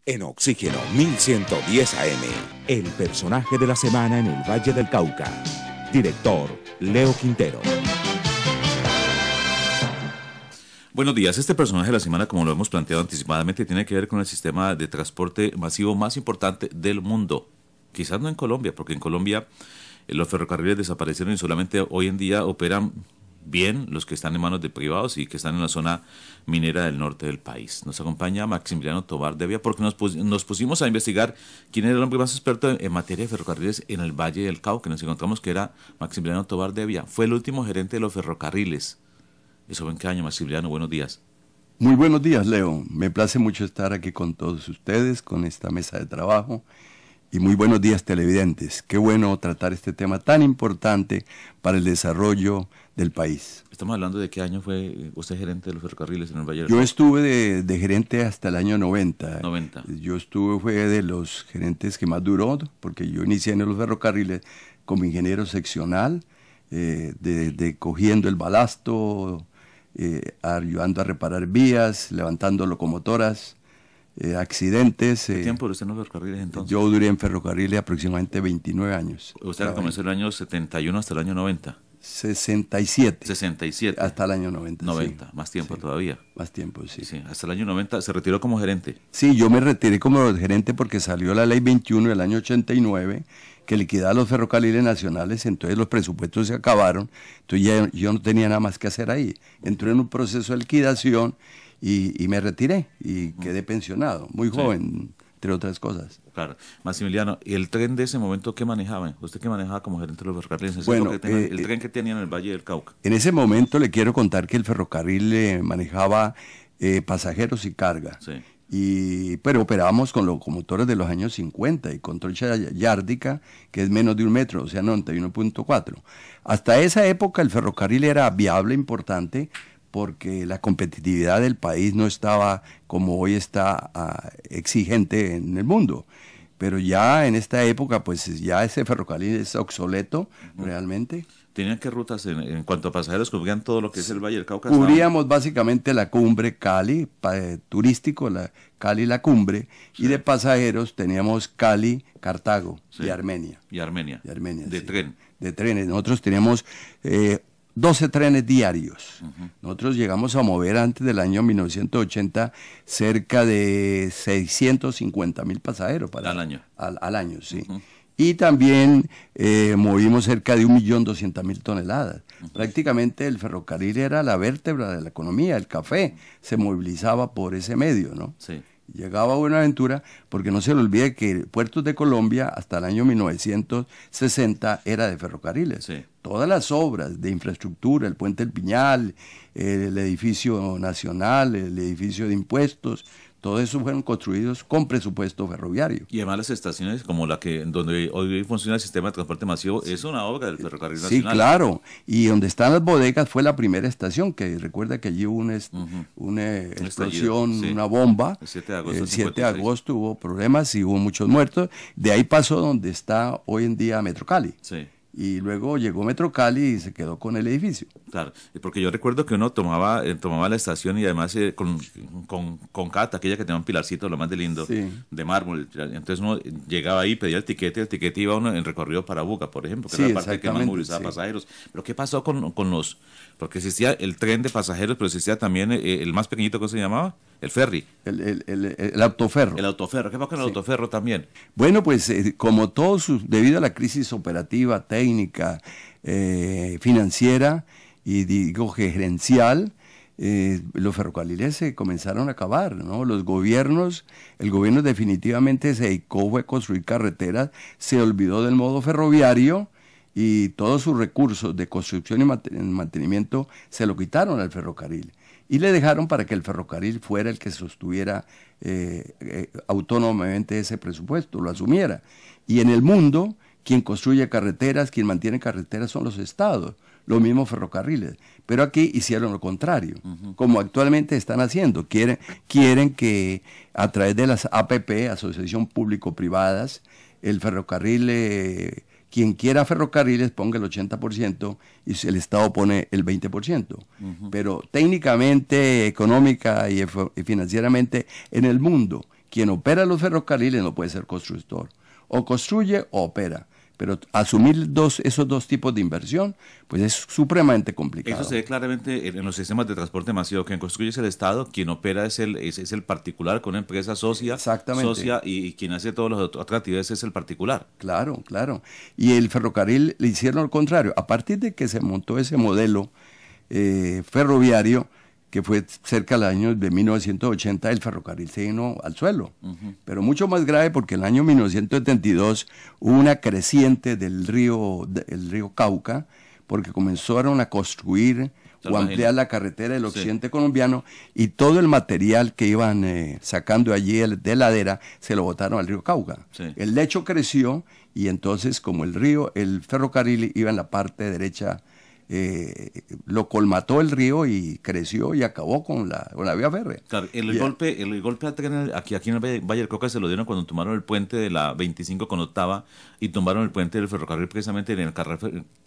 En Oxígeno 1110 AM, el personaje de la semana en el Valle del Cauca. Director, Leo Quintero. Buenos días. Este personaje de la semana, como lo hemos planteado anticipadamente, tiene que ver con el sistema de transporte masivo más importante del mundo. Quizás no en Colombia, porque en Colombia los ferrocarriles desaparecieron y solamente hoy en día operan bien los que están en manos de privados y que están en la zona minera del norte del país. Nos acompaña Maximiliano Tovar Devia porque nos pusimos a investigar quién era el hombre más experto en materia de ferrocarriles en el Valle del Cauca. Nos encontramos que era Maximiliano Tovar Devia. Fue el último gerente de los ferrocarriles. ¿Eso fue en qué año, Maximiliano? Buenos días. Muy buenos días, Leo. Me place mucho estar aquí con todos ustedes, con esta mesa de trabajo. Y muy buenos días, televidentes. Qué bueno tratar este tema tan importante para el desarrollo del país. Estamos hablando de qué año fue usted gerente de los ferrocarriles en el Valle del Yo Cauca. estuve de gerente hasta el año 90. 90. Fue de los gerentes que más duró, porque yo inicié en los ferrocarriles como ingeniero seccional, cogiendo el balasto, ayudando a reparar vías, levantando locomotoras, accidentes. ¿Qué tiempo duró usted en los ferrocarriles entonces? Yo duré en ferrocarriles aproximadamente 29 años. Usted comenzó en el año 71 hasta el año 90. 67. 67. Hasta el año 90. 90, sí. más tiempo Sí. todavía. Más tiempo, sí. Sí, hasta el año 90 se retiró como gerente. Sí, yo me retiré como gerente porque salió la ley 21 del año 89 que liquidaba los ferrocarriles nacionales, entonces los presupuestos se acabaron, entonces ya yo no tenía nada más que hacer ahí. Entré en un proceso de liquidación y me retiré y quedé pensionado, muy joven, entre otras cosas. Claro. Maximiliano, ¿y el tren de ese momento qué manejaba? ¿Usted qué manejaba como gerente de los ferrocarriles? Bueno, el tren que tenía en el Valle del Cauca. En ese momento le quiero contar que el ferrocarril manejaba pasajeros y carga. Sí. Pero operábamos con locomotores de los años 50 y con trocha yárdica, que es menos de 1 metro, o sea, 91.4. Hasta esa época el ferrocarril era viable, importante, porque la competitividad del país no estaba como hoy está exigente en el mundo. Pero ya en esta época, pues ya ese ferrocarril es obsoleto realmente. ¿Tenían qué rutas en cuanto a pasajeros? ¿Cubrían todo lo que es el Valle del Cauca? Cubríamos básicamente la cumbre Cali, turístico, Cali la cumbre, sí. Y de pasajeros teníamos Cali, Cartago, sí. y Armenia. Y Armenia. De sí. Tren. De trenes. Nosotros teníamos 12 trenes diarios. Nosotros llegamos a mover antes del año 1980 cerca de 650,000 pasajeros al año. Al año, sí. Y también movimos cerca de 1.200.000 toneladas. Prácticamente el ferrocarril era la vértebra de la economía, el café se movilizaba por ese medio, ¿no? Sí. Llegaba a Buenaventura, porque no se le olvide que Puertos de Colombia hasta el año 1960 era de ferrocarriles. Sí. Todas las obras de infraestructura, el Puente del Piñal, el edificio nacional, el edificio de impuestos, todo eso fueron construidos con presupuesto ferroviario. Y además las estaciones como donde hoy funciona el sistema de transporte masivo, es una obra del ferrocarril nacional. Sí, claro. Y donde están las bodegas fue la primera estación, que recuerda que allí hubo una explosión, sí. Una bomba. El 7 de agosto. El 7 de agosto hubo problemas y hubo muchos muertos. De ahí pasó donde está hoy en día Metro Cali. Sí. Y luego llegó Metro Cali y se quedó con el edificio. Claro, porque yo recuerdo que uno tomaba la estación y además con cada taquilla que tenía un pilarcito, lo más de lindo, sí. de mármol. Entonces uno llegaba ahí, pedía el tiquete iba uno en recorrido para Buga, por ejemplo, que sí, era la parte que más movilizaba pasajeros. Pero ¿qué pasó con los...? Porque existía el tren de pasajeros, pero existía también el más pequeñito, ¿cómo se llamaba? El ferry. El autoferro. El autoferro. ¿Qué pasa con el autoferro también? Bueno, pues como debido a la crisis operativa, técnica, financiera y digo gerencial, los ferrocarriles se comenzaron a acabar, ¿no? El gobierno definitivamente se dedicó a construir carreteras, se olvidó del modo ferroviario y todos sus recursos de construcción y mantenimiento se lo quitaron al ferrocarril. Y le dejaron para que el ferrocarril fuera el que sostuviera autónomamente ese presupuesto, lo asumiera. Y en el mundo, quien construye carreteras, quien mantiene carreteras son los estados, los mismos ferrocarriles. Pero aquí hicieron lo contrario, como actualmente están haciendo. Quieren que a través de las APP, Asociación Público-Privadas, el ferrocarril quien quiera ferrocarriles ponga el 80% y el Estado pone el 20%. Pero técnicamente, económica y financieramente en el mundo, quien opera los ferrocarriles no puede ser constructor. O construye o opera. Pero asumir esos dos tipos de inversión, pues es supremamente complicado. Eso se ve claramente en los sistemas de transporte masivo. Quien construye es el Estado, quien opera es el particular con una empresa socia, y quien hace todas las otras actividades es el particular. Claro, claro. Y el ferrocarril le hicieron lo contrario. A partir de que se montó ese modelo ferroviario, que fue cerca del año de 1980, el ferrocarril se vino al suelo. Pero mucho más grave porque en el año 1972 hubo una creciente del río Cauca, porque comenzaron a construir o ampliar la carretera del occidente colombiano, y todo el material que iban sacando allí de ladera se lo botaron al río Cauca. El lecho creció, y entonces como el ferrocarril iba en la parte derecha, lo colmató el río y creció y acabó con la vía férrea. Claro, el golpe al tren aquí en el Valle del Cauca se lo dieron cuando tomaron el puente de la 25 con octava y tomaron el puente del ferrocarril precisamente en el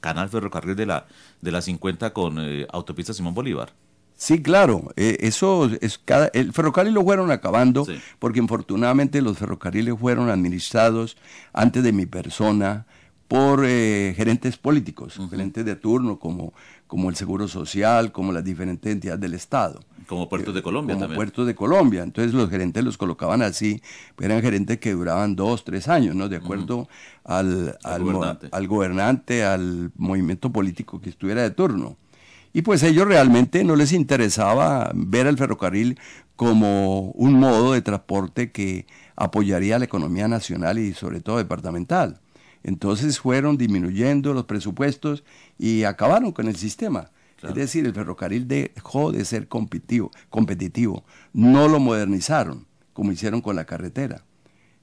canal ferrocarril de la 50 con autopista Simón Bolívar. Sí, claro, el ferrocarril lo fueron acabando, porque infortunadamente los ferrocarriles fueron administrados antes de mi persona por gerentes políticos, gerentes de turno, como el Seguro Social, como las diferentes entidades del Estado. Como Puertos de Colombia también. Como Puertos de Colombia. Entonces los gerentes los colocaban así, eran gerentes que duraban 2, 3 años, ¿no? De acuerdo al gobernante, al movimiento político que estuviera de turno. Y pues a ellos realmente no les interesaba ver al ferrocarril como un modo de transporte que apoyaría la economía nacional y sobre todo departamental. Entonces fueron disminuyendo los presupuestos y acabaron con el sistema. Claro. Es decir, el ferrocarril dejó de ser competitivo. No lo modernizaron, como hicieron con la carretera.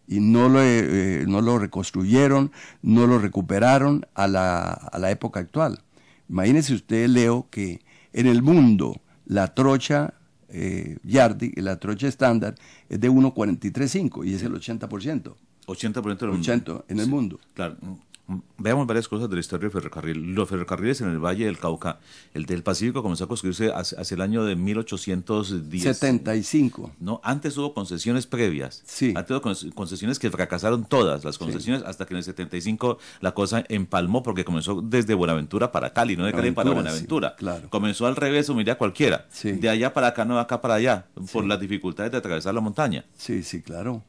Y no lo reconstruyeron, no lo recuperaron a la época actual. Imagínese usted, Leo, que en el mundo la trocha Yardi, la trocha estándar, es de 1,43.5 y es el 80%. 80% del mundo. 80% en el mundo. Claro. Veamos varias cosas de la historia del ferrocarril. Los ferrocarriles en el Valle del Cauca, el del Pacífico comenzó a construirse hacia el año de 1810. 75. No, antes hubo concesiones previas. Sí. Antes hubo concesiones que fracasaron todas las concesiones, hasta que en el 75 la cosa empalmó, porque comenzó desde Buenaventura para Cali, no de Cali para Buenaventura. Sí, claro. Comenzó al revés, o mira cualquiera. Sí. De allá para acá, no de acá para allá, por las dificultades de atravesar la montaña. Sí, sí, claro.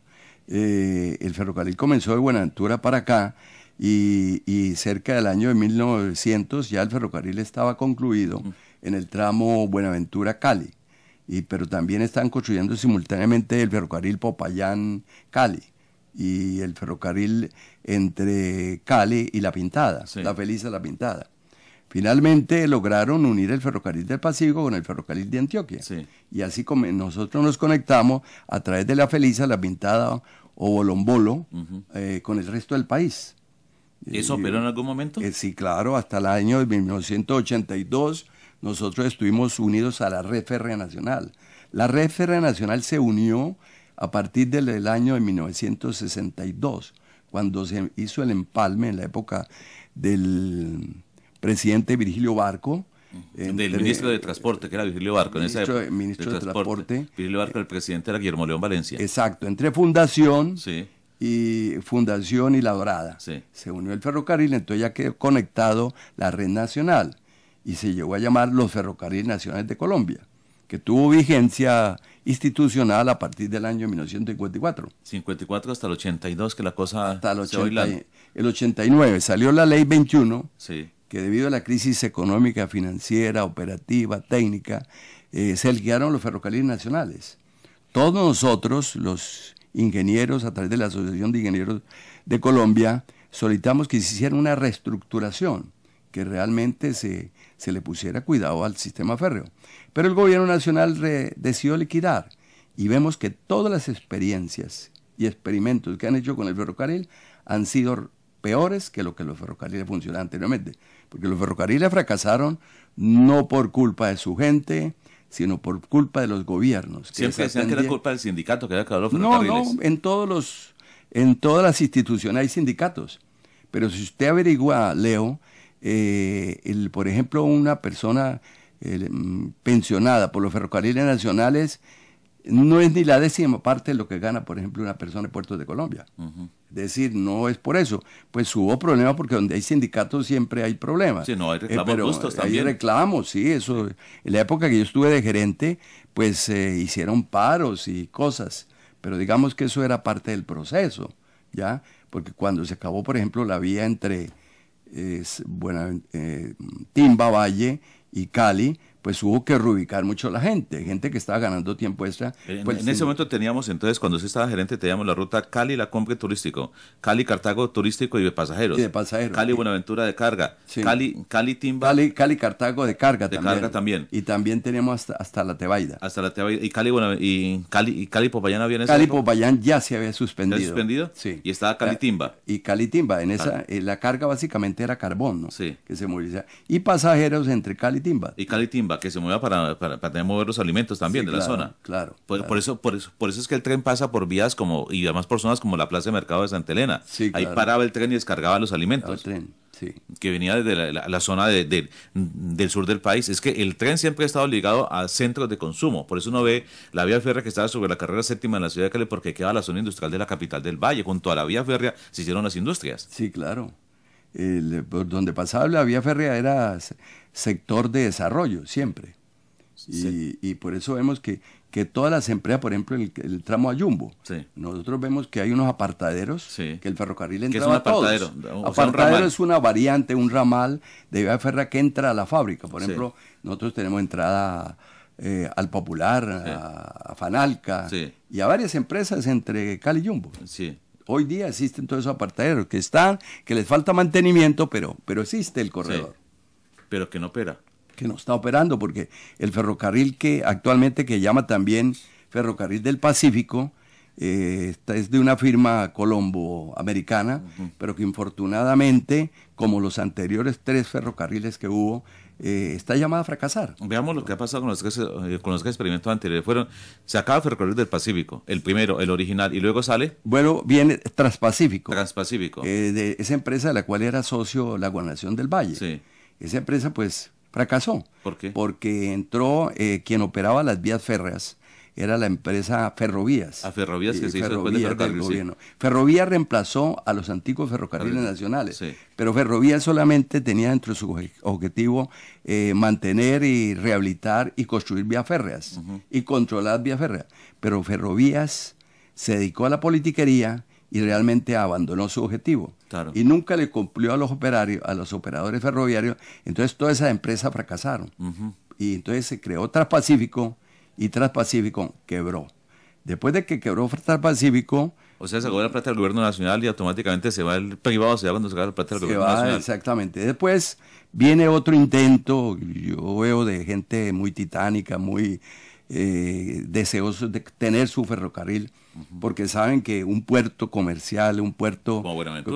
El ferrocarril comenzó de Buenaventura para acá, y cerca del año de 1900 ya el ferrocarril estaba concluido en el tramo Buenaventura-Cali, pero también están construyendo simultáneamente el ferrocarril Popayán-Cali y el ferrocarril entre Cali y La Pintada, La Feliz a La Pintada. Finalmente lograron unir el ferrocarril del Pacífico con el ferrocarril de Antioquia. Sí. Y así como nosotros nos conectamos a través de La Feliz a La Pintada o Bolombolo con el resto del país. ¿Eso operó en algún momento? Sí, claro, hasta el año de 1982 nosotros estuvimos unidos a la Red Férrea Nacional. La Red Férrea Nacional se unió a partir del año de 1962, cuando se hizo el empalme en la época del presidente Virgilio Barco. Del ministro de Transporte, que era Virgilio Barco. Ministro de Transporte. Virgilio Barco, el presidente era Guillermo León Valencia. Exacto, entre Fundación... Sí. y La Dorada. Sí. Se unió el ferrocarril, entonces ya quedó conectado la red nacional y se llegó a llamar los Ferrocarriles Nacionales de Colombia, que tuvo vigencia institucional a partir del año 1954. 54 hasta el 82, que la cosa hasta el 89 salió la ley 21, que debido a la crisis económica, financiera, operativa, técnica, se liquidaron los ferrocarriles nacionales. Todos nosotros, los ingenieros, a través de la Asociación de Ingenieros de Colombia, solicitamos que se hiciera una reestructuración, que realmente se le pusiera cuidado al sistema férreo. Pero el gobierno nacional decidió liquidar, y vemos que todas las experiencias y experimentos que han hecho con el ferrocarril han sido peores que lo que los ferrocarriles funcionaban anteriormente, porque los ferrocarriles fracasaron no por culpa de su gente, sino por culpa de los gobiernos. Siempre decían que era culpa del sindicato que había acabado los ferrocarriles. No, en todas las instituciones hay sindicatos. Pero si usted averigua, Leo, por ejemplo, una persona pensionada por los ferrocarriles nacionales no es ni la décima parte de lo que gana, por ejemplo, una persona en Puertos de Colombia. Es decir, no es por eso. Pues hubo problemas porque donde hay sindicatos siempre hay problemas. Sí, no, hay reclamos pero justos también. Hay reclamos, sí, eso. En la época que yo estuve de gerente, pues hicieron paros y cosas, pero digamos que eso era parte del proceso, ¿ya? Porque cuando se acabó, por ejemplo, la vía entre Timba, Valle y Cali, pues hubo que reubicar mucho a la gente que estaba ganando tiempo extra. Pues, en ese momento teníamos, entonces, cuando usted estaba gerente, teníamos la ruta Cali-La Compre turístico, Cali-Cartago turístico y de pasajeros. Y de pasajeros. Cali-Buenaventura de carga, Sí. Cali-Timba. Cali-Cartago de carga De también. carga también. Y también tenemos hasta la Tebaida. Hasta la Tebaida. Y Cali-Popayán había en esa época. Cali-Popayán ya se había suspendido. ¿Se había suspendido? Sí. Y estaba Cali-Timba. Y Cali-Timba, la carga básicamente era carbón, ¿no? Sí. Que se moviliza. Y pasajeros entre Cali-Timba. Y Cali-Timba, que se mueva para tener mover los alimentos también Sí, de la claro, zona. claro, Por claro. eso es que el tren pasa por vías y además por zonas como la Plaza de Mercado de Santa Elena. Sí, Ahí claro. paraba el tren y descargaba los El alimentos. tren, sí. Que venía desde la zona del sur del país. Es que el tren siempre ha estado ligado a centros de consumo. Por eso uno ve la vía férrea que estaba sobre la carrera séptima en la ciudad de Cali, porque queda la zona industrial de la capital del Valle. Junto a la vía férrea se hicieron las industrias. Sí, claro. Por donde pasaba la vía férrea era sector de desarrollo, siempre. Sí. Y por eso vemos que todas las empresas, por ejemplo, el tramo a Jumbo, Sí. nosotros vemos que hay unos apartaderos, Sí. que el ferrocarril ¿Qué es entraba un a todos. apartadero? O sea, un Apartadero ramal. es una variante, un ramal de vía férrea que entra a la fábrica. Por Sí. ejemplo, nosotros tenemos entrada al Popular, a Fanalca, Sí. y a varias empresas entre Cali y Jumbo. Sí. Hoy día existen todos esos apartaderos que están, que les falta mantenimiento, pero existe el corredor. Pero que no opera. Que no está operando, porque el ferrocarril que actualmente que llama también Ferrocarril del Pacífico, es de una firma colombo-americana, pero que infortunadamente, como los anteriores 3 ferrocarriles que hubo, está llamada a fracasar. Veamos lo que ha pasado con los experimentos anteriores. Se acaba el ferrocarril del Pacífico, el primero, el original, y luego sale Bueno, viene Transpacífico, Transpacífico. de esa empresa de la cual era socio la Gobernación del Valle. Sí. Esa empresa pues fracasó. ¿Por qué? Porque entró quien operaba las vías férreas, era la empresa Ferrovías. A Ferrovías, que se hizo después de Ferrovías del ferrocarril, sí. gobierno. Ferrovías reemplazó a los antiguos ferrocarriles nacionales, Sí. pero Ferrovías solamente tenía dentro de su objetivo mantener y rehabilitar y construir vías férreas y controlar vías férreas. Pero Ferrovías se dedicó a la politiquería y realmente abandonó su objetivo. Claro. Y nunca le cumplió a los operadores ferroviarios, entonces todas esas empresas fracasaron. Y entonces se creó Transpacífico, y Transpacífico quebró. Después de que quebró Transpacífico, O sea, se acabó la plata del gobierno nacional y automáticamente se va el privado, se va cuando se acaba la plata del se gobierno va nacional. exactamente. Después viene otro intento, yo veo de gente muy titánica, muy deseosos de tener su ferrocarril, porque saben que un puerto comercial, un puerto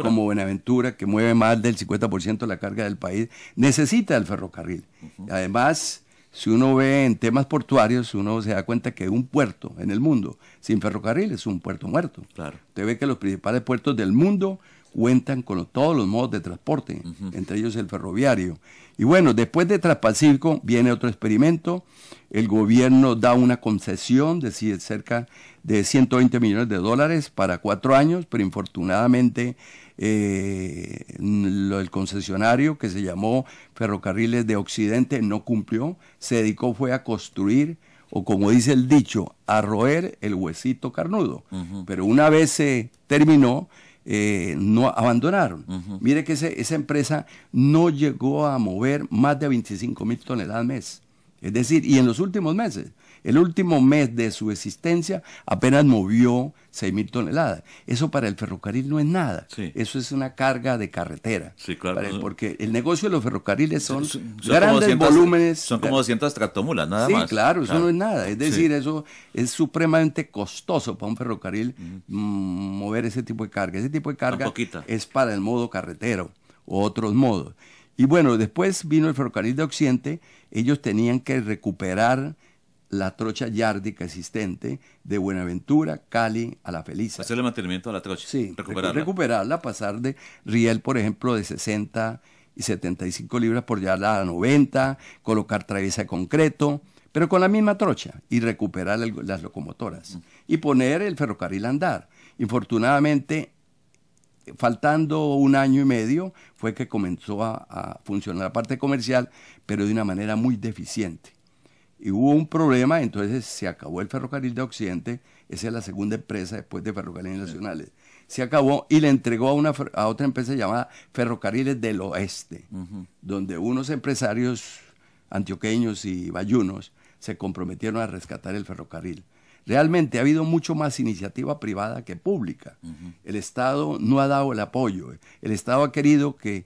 como Buenaventura, que mueve más del 50% de la carga del país, necesita el ferrocarril. Además, si uno ve en temas portuarios, uno se da cuenta que un puerto en el mundo sin ferrocarril es un puerto muerto. Claro. Usted ve que los principales puertos del mundo cuentan con todos los modos de transporte, entre ellos el ferroviario. Y bueno, después de Transpacífico viene otro experimento. El gobierno da una concesión de cerca de 120 millones de dólares para 4 años, pero infortunadamente el concesionario, que se llamó Ferrocarriles de Occidente, no cumplió. Se dedicó fue a construir, o como dice el dicho, a roer el huesito carnudo. Pero una vez se terminó, no abandonaron. Mire que esa empresa no llegó a mover más de 25.000 toneladas al mes. Es decir, y en los últimos meses, el último mes de su existencia apenas movió 6.000 toneladas. Eso para el ferrocarril no es nada. Sí. Eso es una carga de carretera. Sí, claro. Porque el negocio de los ferrocarriles son como grandes 200, volúmenes. Son como 200 tractomulas, nada más. Sí, claro, eso no es nada. Es decir, Sí. eso es supremamente costoso para un ferrocarril mover ese tipo de carga. Ese tipo de carga es para el modo carretero o otros modos. Y bueno, después vino el ferrocarril de Occidente. Ellos tenían que recuperar la trocha yárdica existente de Buenaventura, Cali a La Feliza. Hacerle mantenimiento a la trocha. Sí, recuperarla. pasar de riel, por ejemplo, de 60 y 75 libras por llevarla a 90, colocar traviesa de concreto, pero con la misma trocha, y recuperar las locomotoras y poner el ferrocarril a andar. Infortunadamente, faltando un año y medio, fue que comenzó a funcionar la parte comercial, pero de una manera muy deficiente. Y hubo un problema, entonces se acabó el Ferrocarril de Occidente, esa es la segunda empresa después de Ferrocarriles Nacionales. Se acabó y le entregó a otra empresa llamada Ferrocarriles del Oeste, donde unos empresarios antioqueños y bayunos se comprometieron a rescatar el ferrocarril. Realmente ha habido mucho más iniciativa privada que pública. El Estado no ha dado el apoyo. El Estado ha querido que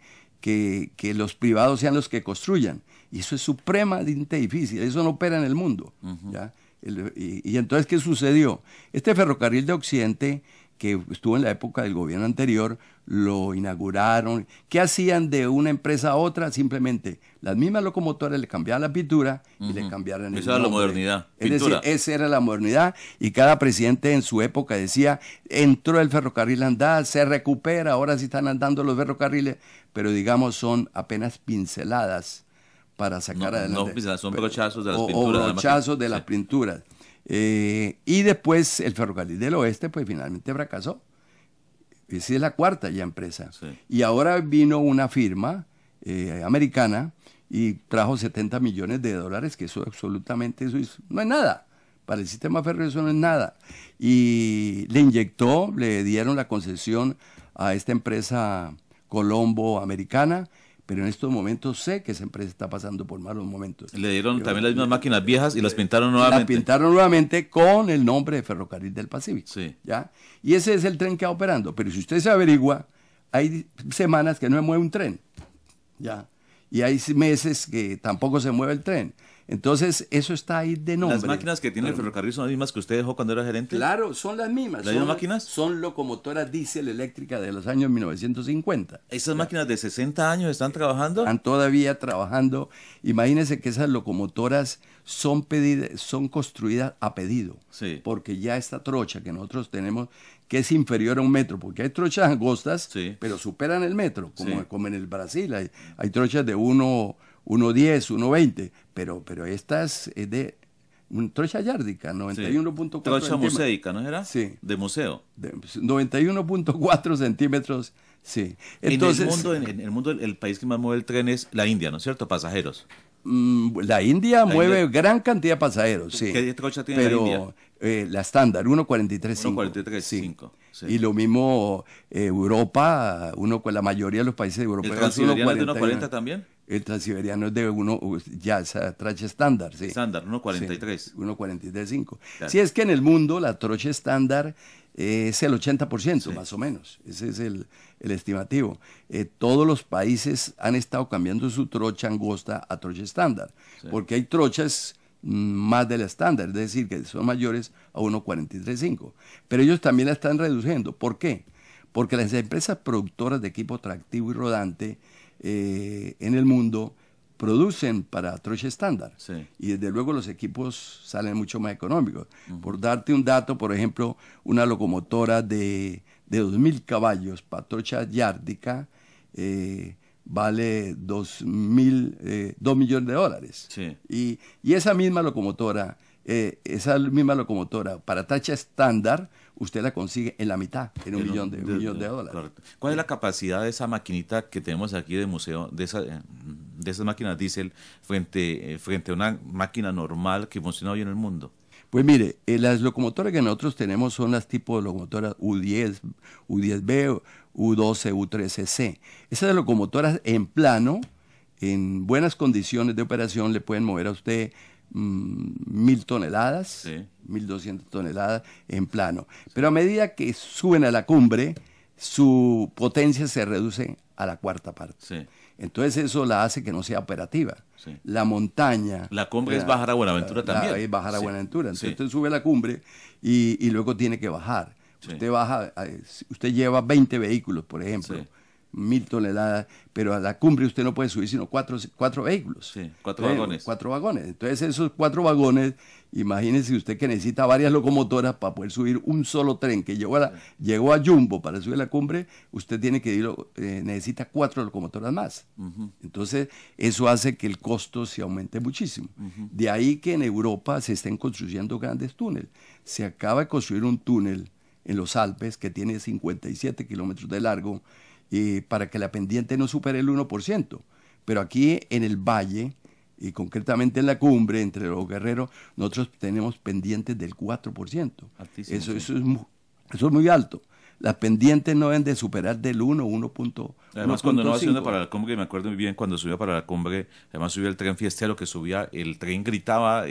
los privados sean los que construyan. Y eso es supremamente difícil. Eso no opera en el mundo. ¿Ya? Y entonces, ¿qué sucedió? Este ferrocarril de Occidente, que estuvo en la época del gobierno anterior, lo inauguraron. ¿Qué hacían de una empresa a otra? Simplemente las mismas locomotoras le cambiaban la pintura y le cambiaran el nombre. Esa era la modernidad. Es decir, esa era la modernidad, y cada presidente en su época decía, entró el ferrocarril a andar, se recupera, ahora sí están andando los ferrocarriles, pero digamos son apenas pinceladas para sacar adelante. No, son brochazos de las pinturas. O brochazos de las pinturas. Y después el ferrocarril del Oeste, pues finalmente fracasó. Esa es la cuarta ya empresa. Sí. Y ahora vino una firma americana y trajo $70 millones, que eso absolutamente, no es nada. Para el sistema férreo eso no es nada. Y le dieron la concesión a esta empresa Colombo americana, pero en estos momentos sé que esa empresa está pasando por malos momentos. Le dieron también las mismas máquinas viejas y las pintaron nuevamente. Las pintaron nuevamente con el nombre de Ferrocarril del Pacífico. Sí. ¿Ya? Y ese es el tren que va operando. Pero si usted se averigua, hay semanas que no se mueve un tren. ¿Ya? Y hay meses que tampoco se mueve el tren. Entonces, eso está ahí de nombre. ¿Las máquinas que tiene el ferrocarril son las mismas que usted dejó cuando era gerente? Claro, son las mismas. ¿Las mismas máquinas? Son locomotoras diésel eléctricas de los años 1950. ¿Esas máquinas de 60 años están trabajando? Están todavía trabajando. Imagínense que esas locomotoras son construidas a pedido. Sí. Porque ya esta trocha que nosotros tenemos, que es inferior a un metro, porque hay trochas angostas, sí, pero superan el metro, sí, como en el Brasil. Hay trochas de 1.10, 1.20, pero estas es de una trocha yárdica, 91.4 sí, trocha museica, ¿no era? Sí. De museo. 91.4 centímetros, sí. Entonces, en el mundo, el país que más mueve el tren es la India, ¿no es cierto? Pasajeros. La India mueve gran cantidad de pasajeros, sí. ¿Qué trocha tiene la India? La estándar, 1.43.5. 1.43.5. Sí. Y lo mismo Europa, la mayoría de los países europeos. ¿El transiberiano es de 1.40 también? El transiberiano es de esa trocha estándar, sí. Estándar, 1.43. Sí, 1.43.5. Claro. Si es que en el mundo la trocha estándar es el 80%, sí, más o menos. Ese es el estimativo. Todos los países han estado cambiando su trocha angosta a trocha estándar, sí, porque hay trochas más del estándar, es decir, que son mayores a 1.43.5. Pero ellos también la están reduciendo. ¿Por qué? Porque las empresas productoras de equipo tractivo y rodante en el mundo producen para trocha estándar, sí, y desde luego los equipos salen mucho más económicos. Por darte un dato, por ejemplo, una locomotora de 2.000 caballos para trocha yárdica vale $2 millones. Sí. Y esa misma locomotora para trocha estándar usted la consigue en la mitad, en un millón de dólares. Correcto. ¿Cuál es la capacidad de esa maquinita que tenemos aquí de museo, de esas máquinas diésel, frente a una máquina normal que funciona hoy en el mundo? Pues mire, las locomotoras que nosotros tenemos son las tipos de locomotoras U10, U10B, U12, U13C. Esas locomotoras en plano, en buenas condiciones de operación, le pueden mover a usted 1.000 toneladas, sí, 1.200 toneladas en plano. Pero a medida que suben a la cumbre, su potencia se reduce a la cuarta parte. Sí. Entonces eso la hace que no sea operativa. Sí. La montaña... La cumbre es bajar a Buenaventura también. Es bajar a Buenaventura. Entonces sí, usted sube a la cumbre y luego tiene que bajar. Sí. Usted baja, usted lleva 20 vehículos, por ejemplo. Sí. 1000 toneladas, pero a la cumbre usted no puede subir sino cuatro vehículos. Sí, 4 vagones. 4 vagones. Entonces esos 4 vagones, imagínese usted que necesita varias locomotoras para poder subir un solo tren que llegó a Jumbo para subir a la cumbre, usted tiene que necesita 4 locomotoras más. Entonces eso hace que el costo se aumente muchísimo. De ahí que en Europa se estén construyendo grandes túneles. Se acaba de construir un túnel en los Alpes que tiene 57 kilómetros de largo, para que la pendiente no supere el 1%. Pero aquí en el valle, y concretamente en la cumbre, entre los guerreros, nosotros tenemos pendientes del 4%. Altísimo, Eso sí. es muy alto. Las pendientes no deben de superar del 1.5. Además, cuando uno va subiendo para la cumbre, me acuerdo muy bien cuando subía para la cumbre, además subía el tren fiestero que subía, el tren gritaba,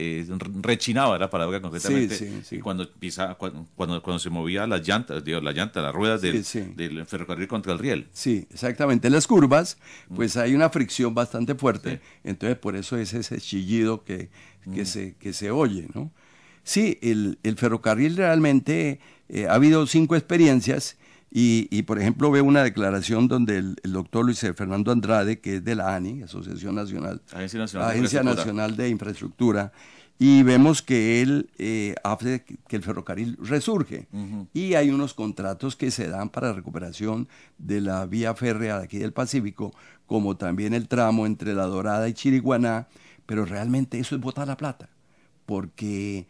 rechinaba, era la palabra concretamente. Sí. Y cuando pisaba, cuando se movía las llantas, las ruedas del ferrocarril contra el riel. Sí, exactamente. En las curvas, pues hay una fricción bastante fuerte, entonces por eso es ese chillido que se oye, ¿no? Sí, el ferrocarril realmente ha habido 5 experiencias y, por ejemplo, veo una declaración donde el doctor Luis Fernando Andrade, que es de la ANI, Agencia Nacional de Infraestructura, y vemos que él hace que el ferrocarril resurge. Y hay unos contratos que se dan para recuperación de la vía férrea de aquí del Pacífico, como también el tramo entre La Dorada y Chiriguaná, pero realmente eso es botar la plata, porque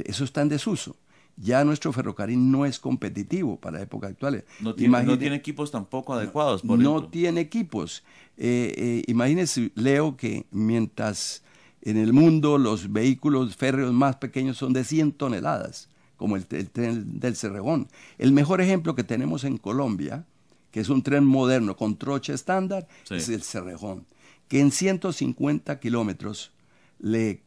eso está en desuso. Ya nuestro ferrocarril no es competitivo para la época actual. No tiene equipos tampoco adecuados, por ejemplo. No tiene equipos. Imagínese, Leo, que mientras en el mundo los vehículos férreos más pequeños son de 100 toneladas, como el tren del Cerrejón. El mejor ejemplo que tenemos en Colombia, que es un tren moderno con trocha estándar, es el Cerrejón, que en 150 kilómetros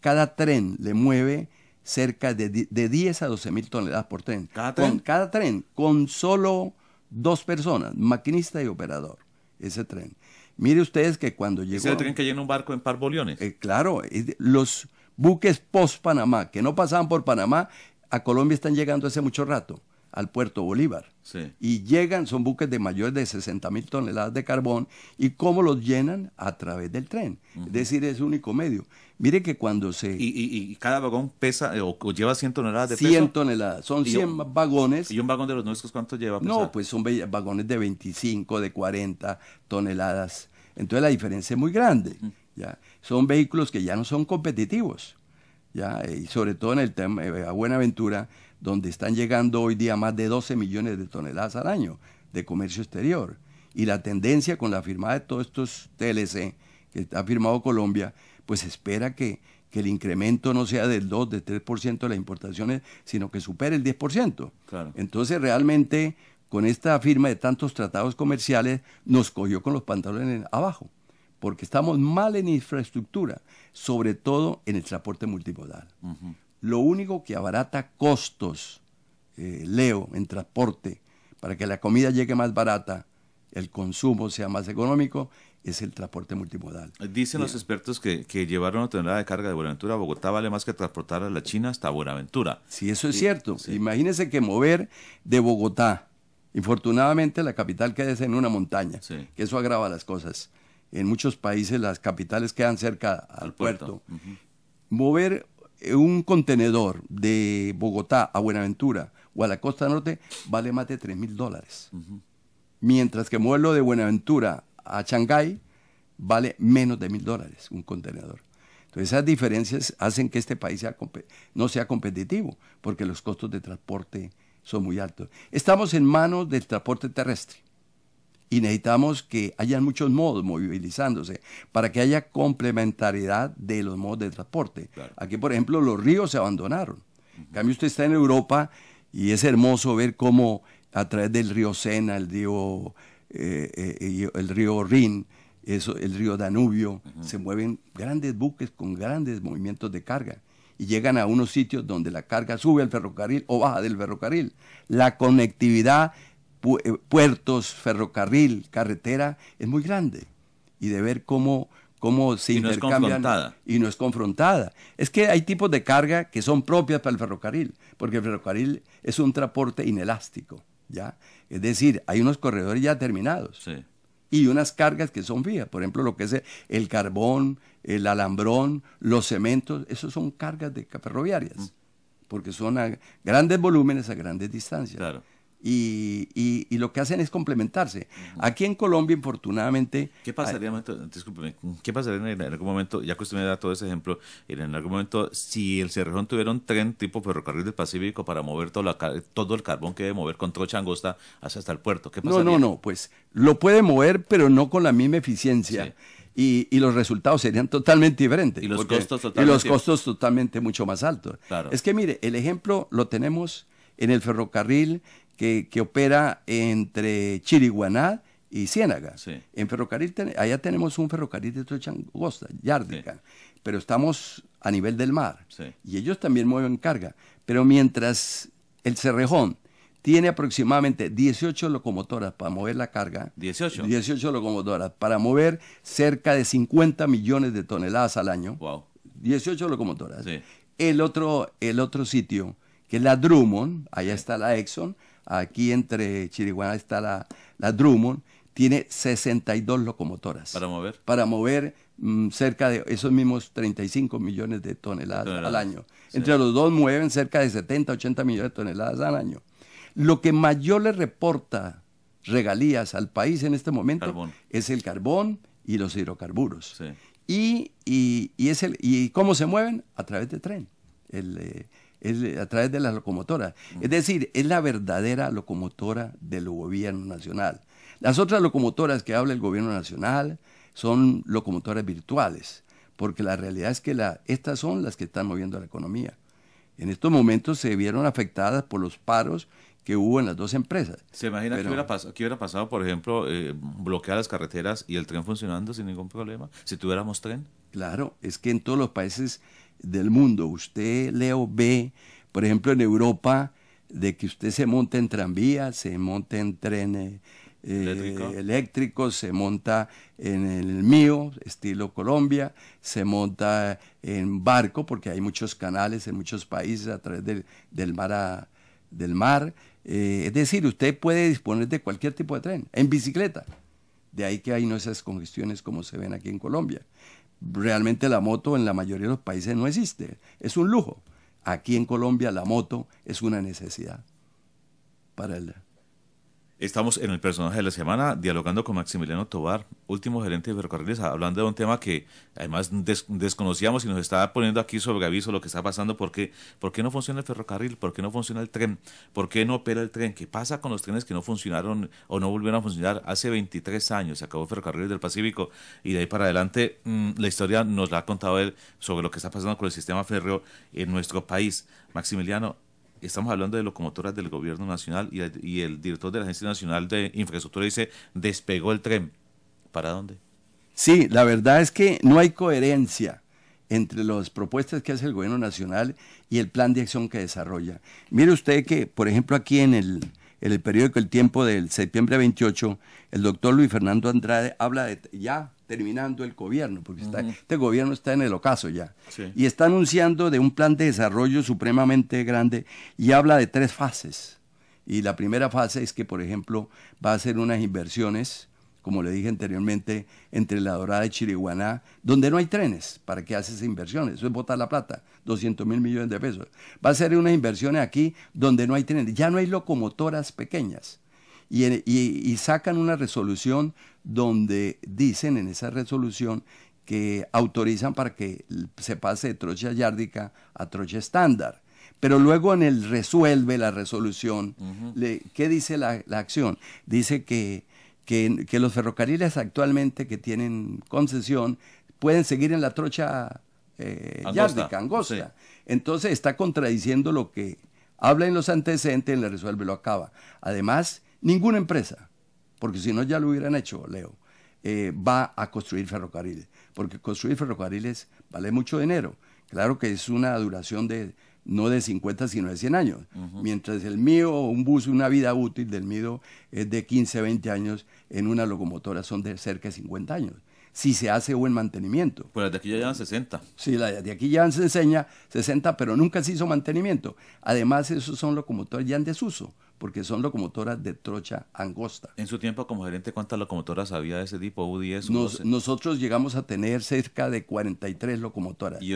cada tren le mueve cerca de 10 a 12 mil toneladas por tren. ¿Cada tren? Con solo 2 personas, maquinista y operador, ese tren. Mire ustedes que cuando llegó... ¿Es el tren que llena un barco en Parboliones? Claro, los buques post-Panamá, que no pasaban por Panamá, a Colombia están llegando hace mucho rato, al puerto Bolívar. Sí. Y son buques de mayores de 60.000 toneladas de carbón. ¿Y cómo los llenan? A través del tren. Es decir, es el único medio. Mire que cuando se... ¿Y cada vagón pesa o lleva 100 toneladas de peso? 100 toneladas. Son 100 vagones. ¿Y un vagón de los nuestros cuánto lleva? No, pues son vagones de 25, de 40 toneladas. Entonces la diferencia es muy grande. ¿Ya? Son vehículos que ya no son competitivos. ¿Ya? Y sobre todo en el tema a Buenaventura, donde están llegando hoy día más de 12 millones de toneladas al año de comercio exterior. Y la tendencia con la firmada de todos estos TLC que ha firmado Colombia, pues espera que el incremento no sea del 2, del 3% de las importaciones, sino que supere el 10%. Claro. Entonces realmente con esta firma de tantos tratados comerciales nos cogió con los pantalones abajo, porque estamos mal en infraestructura, sobre todo en el transporte multimodal. Lo único que abarata costos, Leo, en transporte, para que la comida llegue más barata, el consumo sea más económico, es el transporte multimodal. Dicen los expertos que llevar una tonelada de carga de Buenaventura a Bogotá vale más que transportar a la China hasta Buenaventura. Sí, eso es cierto. Sí. Imagínense que mover de Bogotá, infortunadamente la capital queda en una montaña, que eso agrava las cosas. En muchos países las capitales quedan cerca al puerto. Mover un contenedor de Bogotá a Buenaventura o a la costa norte vale más de $3,000. Mientras que moverlo de Buenaventura a Shanghái vale menos de $1,000 un contenedor. Entonces esas diferencias hacen que este país no sea competitivo, porque los costos de transporte son muy altos. Estamos en manos del transporte terrestre y necesitamos que haya muchos modos movilizándose para que haya complementariedad de los modos de transporte. Claro. Aquí, por ejemplo, los ríos se abandonaron. En cambio, usted está en Europa y es hermoso ver cómo a través del río Sena, el río Rin, el río Danubio, se mueven grandes buques con grandes movimientos de carga y llegan a unos sitios donde la carga sube al ferrocarril o baja del ferrocarril. La conectividad, puertos, ferrocarril, carretera, es muy grande. Y de ver cómo se intercambian. Y no es confrontada. Es que hay tipos de carga que son propias para el ferrocarril, porque el ferrocarril es un transporte inelástico, ¿ya? Es decir, hay unos corredores ya terminados. y unas cargas que son fijas. Por ejemplo, lo que es el carbón, el alambrón, los cementos, esos son cargas de ferroviarias, porque son a grandes volúmenes a grandes distancias. Claro. Y lo que hacen es complementarse. Aquí en Colombia, infortunadamente... ¿Qué pasaría, discúlpeme, qué pasaría en algún momento, ya que usted me da todo ese ejemplo, en algún momento, si el Cerrejón tuviera un tren tipo Ferrocarril del Pacífico para mover todo el carbón que debe mover con trocha angosta hasta el puerto? ¿Qué pasaría? No, pues lo puede mover, pero no con la misma eficiencia. Sí. Y los resultados serían totalmente diferentes. Y los costos totalmente mucho más altos. Claro. Es que mire, el ejemplo lo tenemos en el ferrocarril que opera entre Chiriguaná y Ciénaga. Sí. En ferrocarril, allá tenemos un ferrocarril de trocha angosta, Yárdica, pero estamos a nivel del mar. Sí. Y ellos también mueven carga. Pero mientras el Cerrejón tiene aproximadamente 18 locomotoras para mover la carga. 18. 18 locomotoras para mover cerca de 50 millones de toneladas al año. Wow. 18 locomotoras. Sí. El otro sitio, que es la Drummond, allá está la Exxon, aquí entre Chiriguaná está la Drummond, tiene 62 locomotoras. Para mover cerca de esos mismos 35 millones de toneladas al año. Sí. Entre los dos mueven cerca de 70, 80 millones de toneladas al año. Lo que mayor le reporta regalías al país en este momento es el carbón y los hidrocarburos. Sí. ¿Y cómo se mueven? A través de tren, a través de las locomotoras. Es decir, es la verdadera locomotora del gobierno nacional. Las otras locomotoras que habla el gobierno nacional son locomotoras virtuales, porque la realidad es que estas son las que están moviendo la economía. En estos momentos se vieron afectadas por los paros que hubo en las dos empresas. ¿Se imagina qué hubiera pasado, por ejemplo, bloquear las carreteras y el tren funcionando sin ningún problema, si tuviéramos tren? Claro, es que en todos los países del mundo, usted, Leo, ve, por ejemplo, en Europa, de que usted se monta en tranvía, se monta en tren eléctrico, se monta en el mío, estilo Colombia, se monta en barco, porque hay muchos canales en muchos países a través del mar. Es decir, usted puede disponer de cualquier tipo de tren, en bicicleta. De ahí que hay no esas congestiones como se ven aquí en Colombia. Realmente la moto en la mayoría de los países no existe, es un lujo. Aquí en Colombia la moto es una necesidad para el... Estamos en el personaje de la semana dialogando con Maximiliano Tovar, último gerente de Ferrocarriles, hablando de un tema que además desconocíamos y nos está poniendo aquí sobre aviso lo que está pasando. ¿Por qué no funciona el ferrocarril? ¿Por qué no funciona el tren? ¿Por qué no opera el tren? ¿Qué pasa con los trenes que no funcionaron o no volvieron a funcionar? Hace 23 años se acabó Ferrocarriles del Pacífico y de ahí para adelante la historia nos la ha contado él sobre lo que está pasando con el sistema férreo en nuestro país. Maximiliano, estamos hablando de locomotoras del gobierno nacional y el director de la Agencia Nacional de Infraestructura dice, despegó el tren. ¿Para dónde? Sí, la verdad es que no hay coherencia entre las propuestas que hace el gobierno nacional y el plan de acción que desarrolla. Mire usted que, por ejemplo, aquí en el periódico El Tiempo del septiembre 28, el doctor Luis Fernando Andrade habla de ya terminando el gobierno, porque este gobierno está en el ocaso ya, y está anunciando de un plan de desarrollo supremamente grande y habla de 3 fases. Y la primera fase es que, por ejemplo, va a hacer unas inversiones, como le dije anteriormente, entre La Dorada y Chiriguaná, donde no hay trenes. ¿Para qué hace esas inversiones? Eso es botar la plata, 200.000 millones de pesos. Va a hacer unas inversiones aquí donde no hay trenes, ya no hay locomotoras pequeñas. Y sacan una resolución donde dicen en esa resolución que autorizan para que se pase de trocha yárdica a trocha estándar. Pero luego en el resuelve la resolución, ¿qué dice la acción? Dice que los ferrocarriles actualmente que tienen concesión pueden seguir en la trocha yárdica, angosta. Sí. Entonces está contradiciendo lo que habla en los antecedentes, en el resuelve lo acaba. Además, ninguna empresa, porque si no ya lo hubieran hecho, Leo, va a construir ferrocarriles, porque construir ferrocarriles vale mucho dinero. Claro que es una duración no de 50, sino de 100 años. Mientras el mío, un bus, una vida útil del mío es de 15, 20 años, en una locomotora son de cerca de 50 años. Si se hace buen mantenimiento. Pues las de aquí ya llevan 60. Sí, las de aquí ya se enseña 60, pero nunca se hizo mantenimiento. Además, esos son locomotoras ya en desuso, porque son locomotoras de trocha angosta. En su tiempo como gerente, ¿cuántas locomotoras había de ese tipo? ¿U10? Nosotros llegamos a tener cerca de 43 locomotoras. Y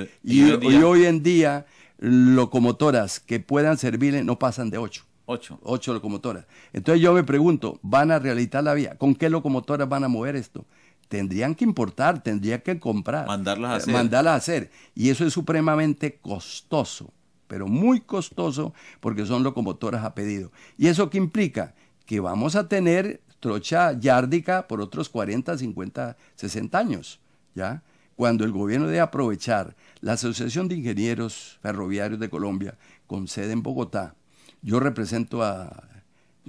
hoy en día, locomotoras que puedan servirle no pasan de 8. 8 locomotoras. Entonces yo me pregunto, ¿van a rehabilitar la vía? ¿Con qué locomotoras van a mover esto? Tendrían que importar, tendrían que comprar. Mandarlas a hacer. Y eso es supremamente costoso, pero muy costoso, porque son locomotoras a pedido. ¿Y eso qué implica? Que vamos a tener trocha yárdica por otros 40, 50, 60 años, ¿ya? Cuando el gobierno debe aprovechar la Asociación de Ingenieros Ferroviarios de Colombia, con sede en Bogotá. Yo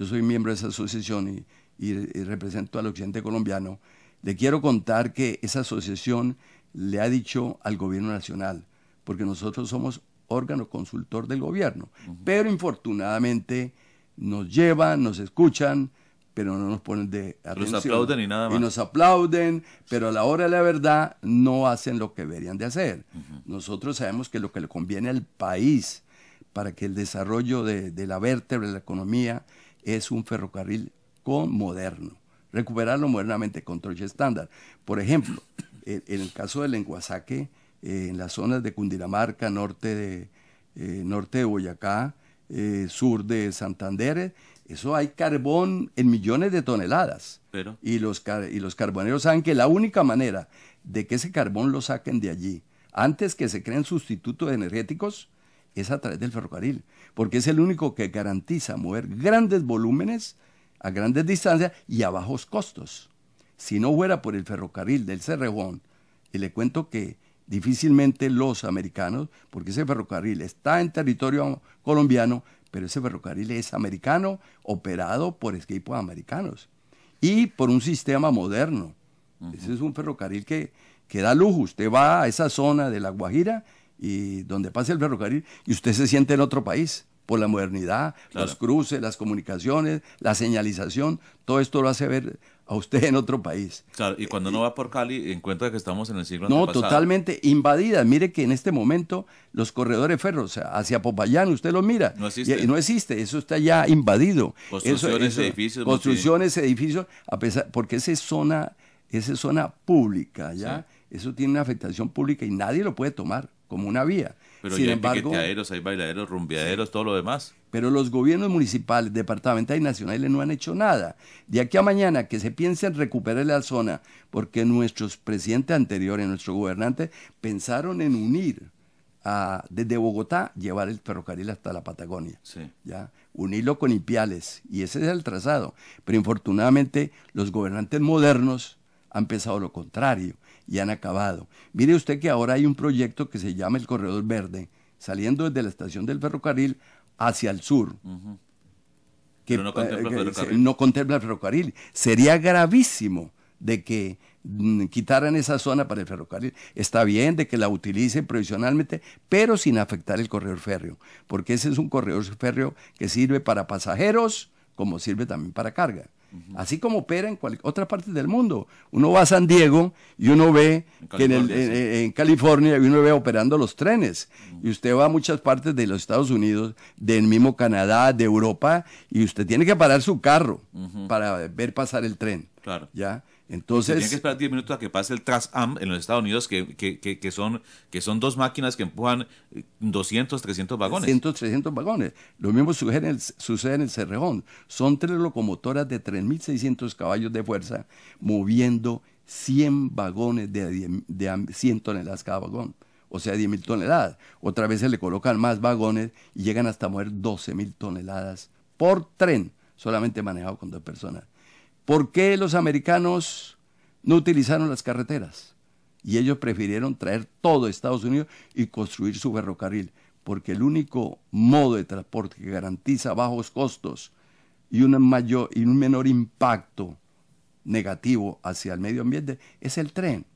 soy miembro de esa asociación y represento al occidente colombiano. Le quiero contar que esa asociación le ha dicho al gobierno nacional, porque nosotros somos órgano consultor del gobierno, pero infortunadamente nos llevan, nos escuchan, pero no nos ponen de atención. Nos aplauden y nada más. Y nos aplauden, pero a la hora de la verdad no hacen lo que deberían de hacer. Nosotros sabemos que lo que le conviene al país para que el desarrollo de la vértebra de la economía es un ferrocarril moderno, recuperarlo modernamente con trocha estándar. Por ejemplo, en el caso del Lenguasaque, en las zonas de Cundinamarca, norte de Boyacá, sur de Santander, eso hay carbón en millones de toneladas. Y los carboneros saben que la única manera de que ese carbón lo saquen de allí, antes que se creen sustitutos energéticos, es a través del ferrocarril, porque es el único que garantiza mover grandes volúmenes a grandes distancias y a bajos costos. Si no fuera por el ferrocarril del Cerrejón, y le cuento que difícilmente los americanos, porque ese ferrocarril está en territorio colombiano, pero ese ferrocarril es americano, operado por equipos americanos y por un sistema moderno. Ese es un ferrocarril que da lujo. Usted va a esa zona de La Guajira y donde pasa el ferrocarril y usted se siente en otro país por la modernidad, los cruces, las comunicaciones, la señalización, todo esto lo hace ver a usted en otro país. Claro, y cuando uno va por Cali encuentra que estamos en el siglo antepasado. No, totalmente invadidas. Mire que en este momento los corredores ferros, o sea, hacia Popayán, usted los mira. No existe. No existe, eso está ya invadido. Construcciones, edificios, porque esa es zona pública, ¿ya? Sí. Eso tiene una afectación pública y nadie lo puede tomar como una vía. Pero sin embargo, hay piqueteaderos, hay bailaderos, rumbeaderos, todo lo demás. Pero los gobiernos municipales, departamentales y nacionales no han hecho nada. De aquí a mañana que se piense en recuperar la zona, porque nuestros presidentes anteriores, nuestros gobernantes, pensaron en unir desde Bogotá, llevar el ferrocarril hasta la Patagonia. Sí. ¿Ya? Unirlo con Ipiales, y ese es el trazado. Pero infortunadamente los gobernantes modernos han pensado lo contrario y han acabado. Mire usted que ahora hay un proyecto que se llama el Corredor Verde, saliendo desde la estación del ferrocarril hacia el sur. Que pero no contempla el ferrocarril. No contempla el ferrocarril. Sería gravísimo de que quitaran esa zona para el ferrocarril. Está bien de que la utilicen provisionalmente, pero sin afectar el corredor férreo, porque ese es un corredor férreo que sirve para pasajeros como sirve también para carga. Así como opera en otra parte del mundo. Uno va a San Diego y uno ve que en California y uno ve operando los trenes. Y usted va a muchas partes de los Estados Unidos, del mismo Canadá, de Europa, y usted tiene que parar su carro para ver pasar el tren. Claro. ¿Ya? Entonces, tiene que esperar 10 minutos a que pase el Trans-Am en los Estados Unidos, que son dos máquinas que empujan 200, 300 vagones. 200, 300 vagones. Lo mismo sucede en el Cerrejón. Son 3 locomotoras de 3.600 caballos de fuerza moviendo 100 vagones de 100 toneladas cada vagón. O sea, 10.000 toneladas. Otra vez se le colocan más vagones y llegan hasta mover 12.000 toneladas por tren, solamente manejado con 2 personas. ¿Por qué los americanos no utilizaron las carreteras? Y ellos prefirieron traer todo a Estados Unidos y construir su ferrocarril, porque el único modo de transporte que garantiza bajos costos y un menor impacto negativo hacia el medio ambiente es el tren.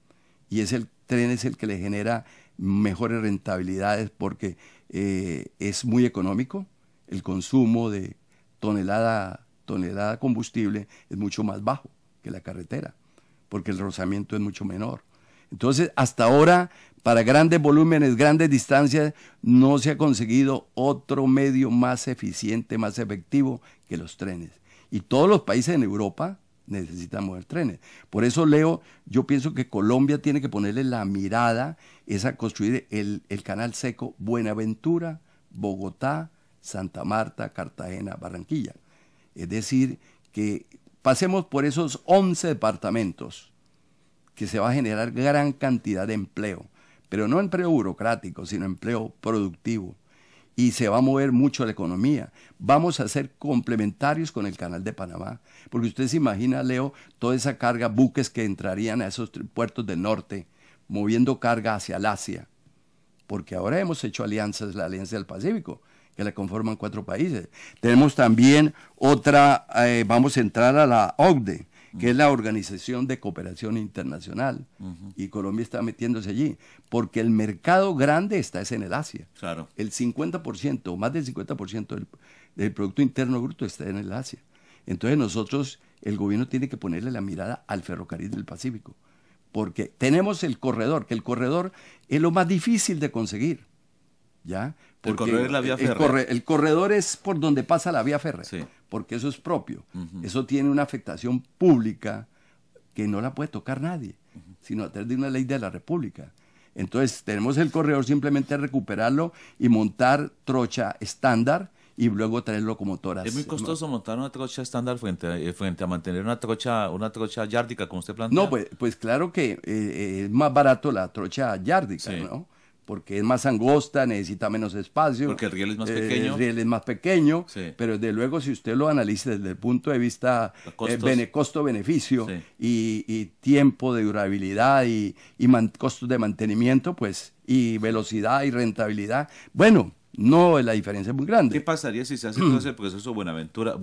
Y el tren es el que le genera mejores rentabilidades porque es muy económico, el consumo de tonelada de combustible es mucho más bajo que la carretera, porque el rozamiento es mucho menor. Entonces, hasta ahora, para grandes volúmenes, grandes distancias, no se ha conseguido otro medio más eficiente, más efectivo que los trenes. Y todos los países en Europa necesitan mover trenes. Por eso, Leo, yo pienso que Colombia tiene que ponerle la mirada, es a construir el canal seco Buenaventura, Bogotá, Santa Marta, Cartagena, Barranquilla. Es decir, que pasemos por esos 11 departamentos, que se va a generar gran cantidad de empleo, pero no empleo burocrático, sino empleo productivo. Y se va a mover mucho la economía. Vamos a ser complementarios con el Canal de Panamá, porque usted se imagina, Leo, toda esa carga, buques que entrarían a esos puertos del norte, moviendo carga hacia el Asia, porque ahora hemos hecho alianzas, la Alianza del Pacífico, que la conforman 4 países. Tenemos también otra, vamos a entrar a la OCDE, que es la Organización de Cooperación Internacional, y Colombia está metiéndose allí, porque el mercado grande está en el Asia. Claro. El 50%, más del 50% del Producto Interno Bruto está en el Asia. Entonces nosotros, el gobierno tiene que ponerle la mirada al ferrocarril del Pacífico, porque tenemos el corredor, que el corredor es lo más difícil de conseguir, ¿ya? Porque el corredor es la vía férrea. El corredor es por donde pasa la vía férrea, sí, porque eso es propio. Eso tiene una afectación pública que no la puede tocar nadie, sino a través de una ley de la República. Entonces tenemos el corredor, simplemente recuperarlo y montar trocha estándar y luego traer locomotoras. Es muy costoso montar una trocha estándar frente a mantener una trocha yárdica, como usted plantea. No, pues claro que es más barato la trocha yárdica, sí, ¿no? Porque es más angosta, necesita menos espacio. Porque el riel es más pequeño. El riel es más pequeño, sí, pero desde luego si usted lo analiza desde el punto de vista costo-beneficio, sí, y tiempo de durabilidad y costos de mantenimiento, pues, y velocidad y rentabilidad, bueno, no, la diferencia es muy grande. ¿Qué pasaría si se hace todo ese proceso Buenaventura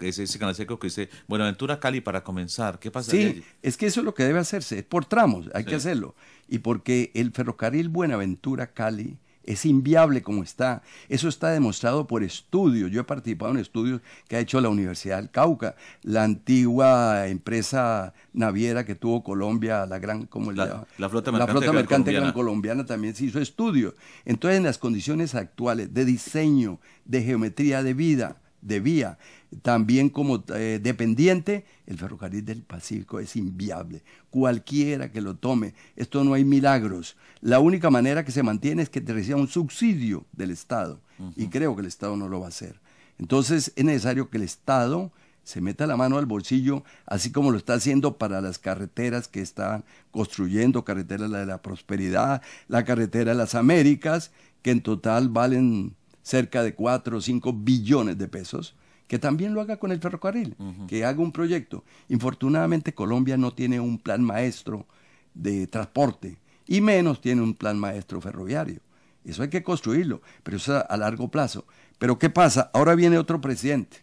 ese canal seco que dice Buenaventura-Cali para comenzar? ¿Qué pasaría? Sí, es que eso es lo que debe hacerse, es por tramos, hay sí, que hacerlo. Y porque el ferrocarril Buenaventura-Cali es inviable como está. Eso está demostrado por estudios. Yo he participado en estudios que ha hecho la Universidad del Cauca, la antigua empresa naviera que tuvo Colombia, la flota mercante gran colombiana también se hizo estudios. Entonces, en las condiciones actuales de diseño, de geometría de vía, también como dependiente, el ferrocarril del Pacífico es inviable. Cualquiera que lo tome, esto no hay milagros. La única manera que se mantiene es que te reciba un subsidio del Estado, y creo que el Estado no lo va a hacer. Entonces es necesario que el Estado se meta la mano al bolsillo, así como lo está haciendo para las carreteras que están construyendo, carretera de la Prosperidad, la carretera de las Américas, que en total valen cerca de 4 o 5 billones de pesos, que también lo haga con el ferrocarril, que haga un proyecto. Infortunadamente Colombia no tiene un plan maestro de transporte, y menos tiene un plan maestro ferroviario. Eso hay que construirlo, pero eso es a largo plazo. Pero ¿qué pasa? Ahora viene otro presidente,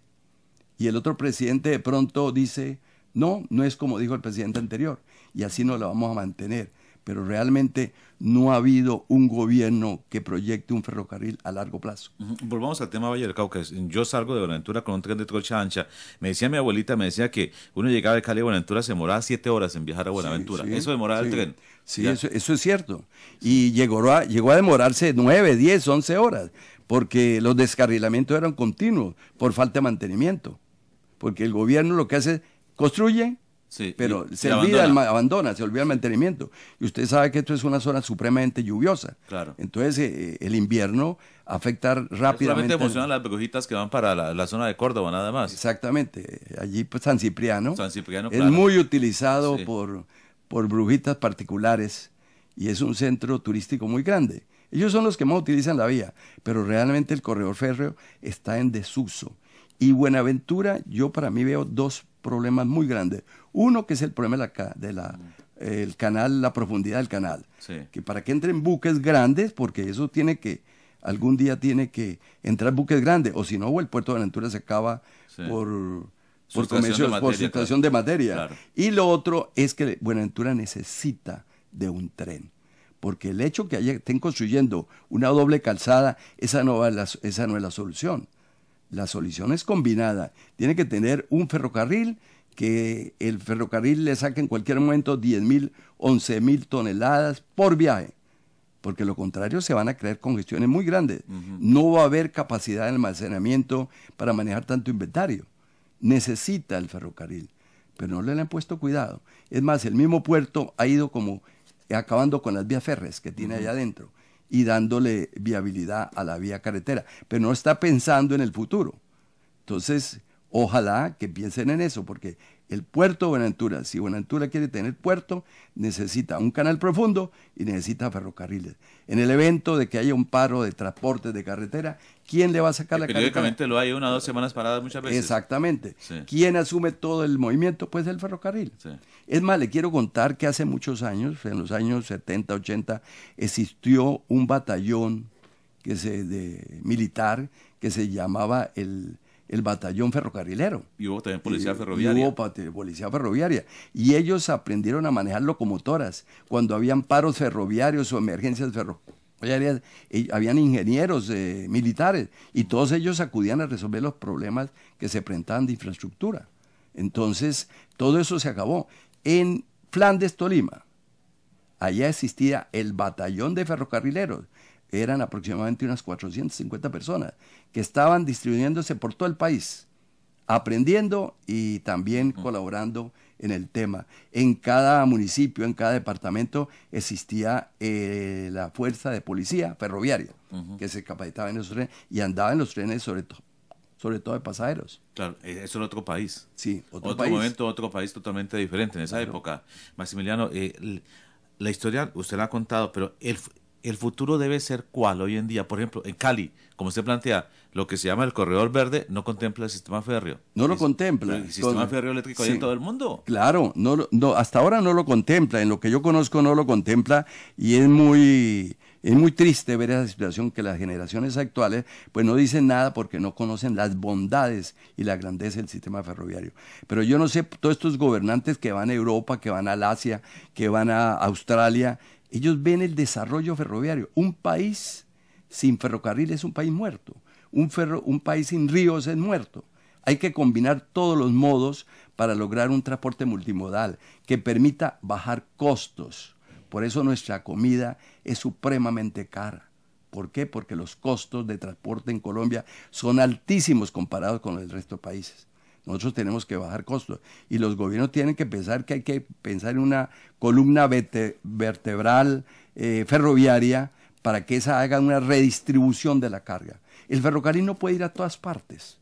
y el otro presidente de pronto dice, no es como dijo el presidente anterior, y así no lo vamos a mantener. Pero realmente no ha habido un gobierno que proyecte un ferrocarril a largo plazo. Volvamos al tema Valle del Cauca. Yo salgo de Buenaventura con un tren de trocha ancha. Me decía mi abuelita, que uno llegaba de Cali a Buenaventura, se demoraba 7 horas en viajar a Buenaventura. Sí, eso demoraba el tren. Sí, eso es cierto. Y llegó a demorarse 9, 10, 11 horas, porque los descarrilamientos eran continuos por falta de mantenimiento. Porque el gobierno lo que hace es construye, sí, pero se olvida abandona, se olvida el mantenimiento. Y usted sabe que esto es una zona supremamente lluviosa. Claro. Entonces el invierno afecta rápidamente. Solamente emocionan las brujitas que van para la zona de Córdoba, nada más. Exactamente. Allí pues San Cipriano es claro, muy utilizado, sí, por brujitas particulares, y es un centro turístico muy grande. Ellos son los que más utilizan la vía, pero realmente el corredor férreo está en desuso. Y Buenaventura, yo para mí veo 2 problemas muy grandes. Uno, que es el problema el canal, la profundidad del canal. Sí. Que para que entren buques grandes, porque eso algún día tiene que entrar buques grandes, o si no, el puerto de Buenaventura se acaba, sí, por sustracción de materia. Claro. Y lo otro es que Buenaventura necesita de un tren. Porque el hecho que estén construyendo una doble calzada, esa no es la solución. La solución es combinada. Tiene que tener un ferrocarril, que el ferrocarril le saque en cualquier momento 10.000, 11.000 toneladas por viaje. porque lo contrario se van a crear congestiones muy grandes. No va a haber capacidad de almacenamiento para manejar tanto inventario. Necesita el ferrocarril, pero no le han puesto cuidado. Es más, el mismo puerto ha ido como acabando con las vías férreas que tiene allá adentro y dándole viabilidad a la vía carretera, pero no está pensando en el futuro. Entonces, ojalá que piensen en eso, porque el puerto de Buenaventura, si Buenaventura quiere tener puerto, necesita un canal profundo y necesita ferrocarriles. En el evento de que haya un paro de transportes de carretera, ¿quién le va a sacar la carretera? Periódicamente lo hay 1 o 2 semanas paradas muchas veces. Exactamente. Sí. ¿Quién asume todo el movimiento? Pues el ferrocarril. Sí. Es más, le quiero contar que hace muchos años, en los años 70, 80, existió un batallón militar que se llamaba el batallón ferrocarrilero. Y hubo también policía ferroviaria. Y hubo policía ferroviaria. Y ellos aprendieron a manejar locomotoras. Cuando habían paros ferroviarios o emergencias ferroviarias, habían ingenieros militares y todos ellos acudían a resolver los problemas que se presentaban de infraestructura. Entonces, todo eso se acabó. En Flandes, Tolima, allá existía el batallón de ferrocarrileros. Eran aproximadamente unas 450 personas que estaban distribuyéndose por todo el país, aprendiendo y también colaborando en el tema. En cada municipio, en cada departamento existía la fuerza de policía ferroviaria que se capacitaba en esos trenes y andaba en los trenes sobre todo de pasajeros. Claro, eso era otro país. Sí, otro país. momento, otro país totalmente diferente en esa época. Maximiliano, la historia usted la ha contado, pero el futuro debe ser ¿cuál hoy en día? Por ejemplo, en Cali, como usted plantea, lo que se llama el corredor verde no contempla el sistema férreo. No lo contempla. El sistema férreo eléctrico hay en todo el mundo. Claro, no, hasta ahora no lo contempla. En lo que yo conozco no lo contempla y es muy triste ver esa situación que las generaciones actuales pues no dicen nada porque no conocen las bondades y la grandeza del sistema ferroviario. Pero yo no sé, todos estos gobernantes que van a Europa, que van al Asia, que van a Australia, ellos ven el desarrollo ferroviario. Un país sin ferrocarril es un país muerto. Un país sin ríos es muerto. Hay que combinar todos los modos para lograr un transporte multimodal que permita bajar costos. Por eso nuestra comida es supremamente cara. ¿Por qué? Porque los costos de transporte en Colombia son altísimos comparados con el resto de países. Nosotros tenemos que bajar costos y los gobiernos tienen que pensar que hay que pensar en una columna vertebral ferroviaria para que esa haga una redistribución de la carga. El ferrocarril no puede ir a todas partes,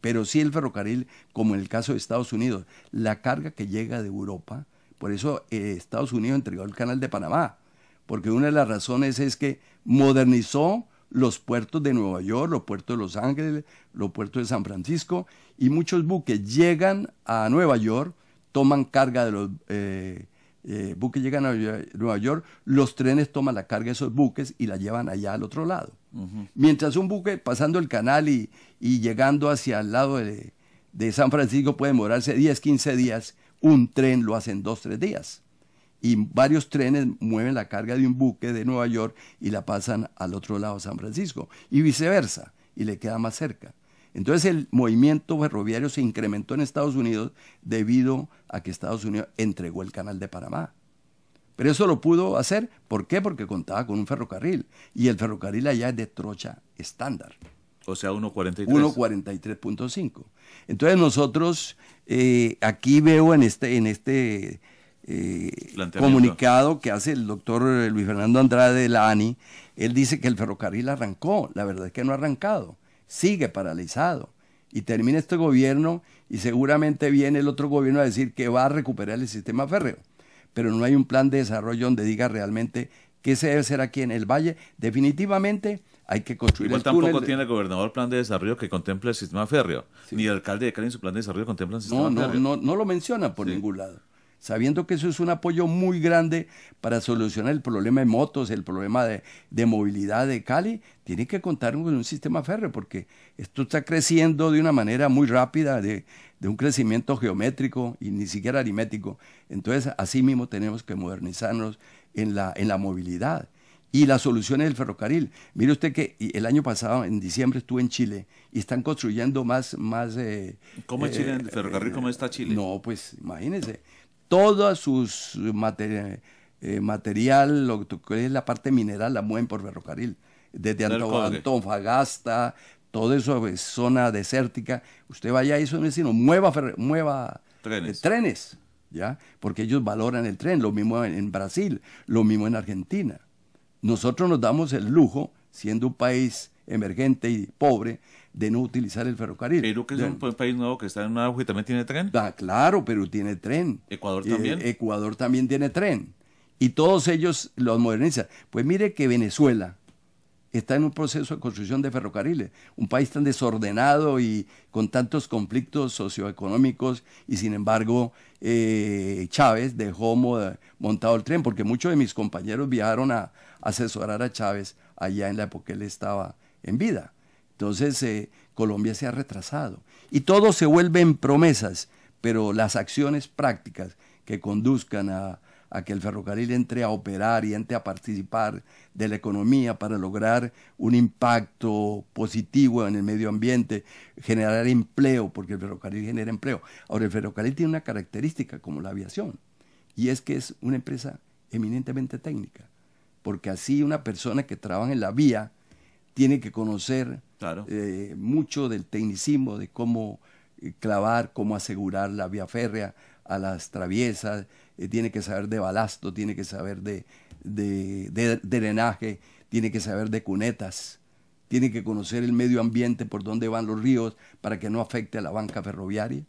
pero sí el ferrocarril, como en el caso de Estados Unidos, la carga que llega de Europa, por eso Estados Unidos entregó el canal de Panamá, porque una de las razones es que modernizó los puertos de Nueva York, los puertos de Los Ángeles, los puertos de San Francisco, y muchos buques llegan a Nueva York, toman carga de los buques llegan a Nueva York, los trenes toman la carga de esos buques y la llevan allá al otro lado. Mientras un buque pasando el canal y llegando hacia el lado de San Francisco puede demorarse 10, 15 días, un tren lo hace en 2, 3 días. Y varios trenes mueven la carga de un buque de Nueva York y la pasan al otro lado de San Francisco, y viceversa, y le queda más cerca. Entonces el movimiento ferroviario se incrementó en Estados Unidos debido a que Estados Unidos entregó el canal de Panamá. Pero eso lo pudo hacer, ¿por qué? Porque contaba con un ferrocarril, y el ferrocarril allá es de trocha estándar. O sea, 1.43. 1.43.5. Entonces nosotros, aquí veo en este comunicado que hace el doctor Luis Fernando Andrade de la ANI, él dice que el ferrocarril arrancó. La verdad es que no ha arrancado, sigue paralizado. Y termina este gobierno y seguramente viene el otro gobierno a decir que va a recuperar el sistema férreo. Pero no hay un plan de desarrollo donde diga realmente qué se debe hacer aquí en el Valle. Definitivamente hay que construir Igual el túnel. tampoco tiene el gobernador plan de desarrollo que contemple el sistema férreo. Sí. Ni el alcalde de Cali en su plan de desarrollo contempla el sistema férreo. No lo menciona por ningún lado. Sabiendo que eso es un apoyo muy grande para solucionar el problema de motos, el problema de movilidad de Cali, tiene que contar con un sistema férreo, porque esto está creciendo de una manera muy rápida, de un crecimiento geométrico y ni siquiera aritmético. Entonces, así mismo tenemos que modernizarnos en la movilidad. Y la solución es el ferrocarril. Mire usted que el año pasado, en diciembre, estuve en Chile y están construyendo más ¿Cómo es Chile en el ferrocarril? ¿Cómo está Chile? No, pues imagínense. Todos sus material, lo que es la parte mineral, la mueven por ferrocarril. Desde Antofagasta, todo eso es zona desértica. Usted vaya a eso, no es sino mueva trenes, ¿ya? Porque ellos valoran el tren, lo mismo en Brasil, lo mismo en Argentina. Nosotros nos damos el lujo, siendo un país emergente y pobre, de no utilizar el ferrocarril. Perú, que es un país nuevo que está en un auge, también tiene tren. Claro, Perú tiene tren. Ecuador también. Ecuador también tiene tren. Y todos ellos los modernizan. Pues mire que Venezuela está en un proceso de construcción de ferrocarriles. Un país tan desordenado y con tantos conflictos socioeconómicos, y sin embargo Chávez dejó montado el tren, porque muchos de mis compañeros viajaron a asesorar a Chávez allá en la época que él estaba en vida. Entonces Colombia se ha retrasado. Y todo se vuelve en promesas, pero las acciones prácticas que conduzcan a que el ferrocarril entre a operar y entre a participar de la economía para lograr un impacto positivo en el medio ambiente, generar empleo, porque el ferrocarril genera empleo. Ahora, el ferrocarril tiene una característica como la aviación, y es que es una empresa eminentemente técnica, porque así una persona que trabaja en la vía tiene que conocer mucho del tecnicismo, de cómo clavar, cómo asegurar la vía férrea a las traviesas, tiene que saber de balasto, tiene que saber de drenaje, tiene que saber de cunetas, tiene que conocer el medio ambiente, por dónde van los ríos, para que no afecte a la banca ferroviaria.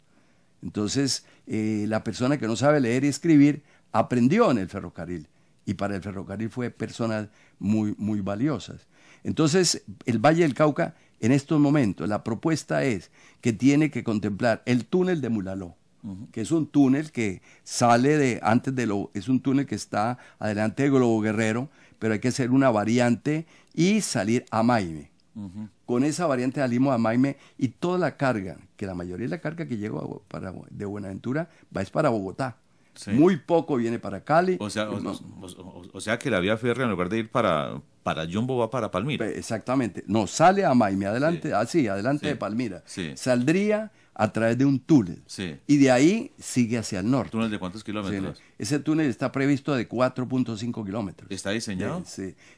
Entonces, la persona que no sabe leer y escribir aprendió en el ferrocarril, y para el ferrocarril fue personas muy, muy valiosas. Entonces, el Valle del Cauca, en estos momentos, la propuesta es que tiene que contemplar el túnel de Mulaló, que es un túnel que sale es un túnel que está adelante de Globo Guerrero, pero hay que hacer una variante y salir a Maime. Con esa variante salimos a Maime, y toda la carga, que la mayoría de la carga que llega de Buenaventura es para Bogotá. Sí. Muy poco viene para Cali. O sea que la vía férrea, en lugar de ir para Jumbo, va para Palmira. Exactamente. No, sale a Maime, adelante, adelante de Palmira. Sí. Saldría a través de un túnel. Sí. Y de ahí sigue hacia el norte. ¿Túnel de cuántos kilómetros? Sí, ese túnel está previsto de 4.5 kilómetros. ¿Está diseñado?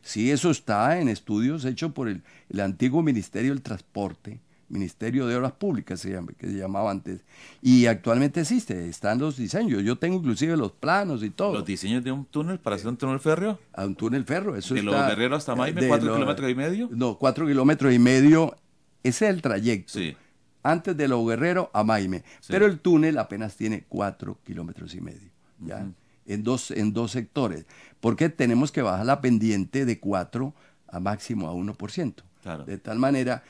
Sí, eso está en estudios hechos por el antiguo Ministerio del Transporte, Ministerio de Obras Públicas que se llamaba antes, y actualmente están los diseños. Yo tengo inclusive los planos y todo. ¿Los diseños de un túnel para hacer un túnel férreo? A un túnel férreo. Eso ¿De Los Guerreros hasta Maime, 4 kilómetros y medio? No, 4 kilómetros y medio, ese es el trayecto. Sí. Antes de Los Guerreros a Maime. Sí. Pero el túnel apenas tiene 4 kilómetros y medio, ¿ya? En dos sectores. Porque tenemos que bajar la pendiente de 4 a máximo a 1%. Claro. De tal manera,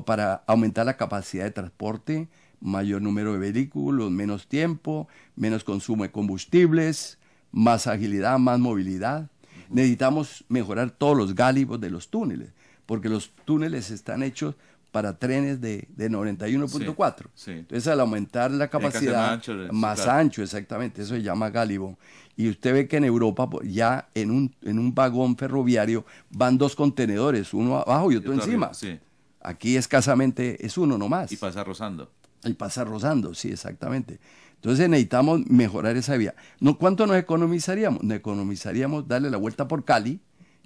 para aumentar la capacidad de transporte, mayor número de vehículos, menos tiempo, menos consumo de combustibles, más agilidad, más movilidad. Necesitamos mejorar todos los gálibos de los túneles, porque los túneles están hechos para trenes de 91.4. Sí. Entonces, al aumentar la capacidad, más ancho, exactamente, eso se llama gálibo. Y usted ve que en Europa ya en un vagón ferroviario van 2 contenedores, uno abajo y otro encima. Sí. Aquí escasamente es uno nomás. Y pasa rozando. Y pasa rozando, sí, exactamente. Entonces necesitamos mejorar esa vía. ¿Cuánto nos economizaríamos? Nos economizaríamos darle la vuelta por Cali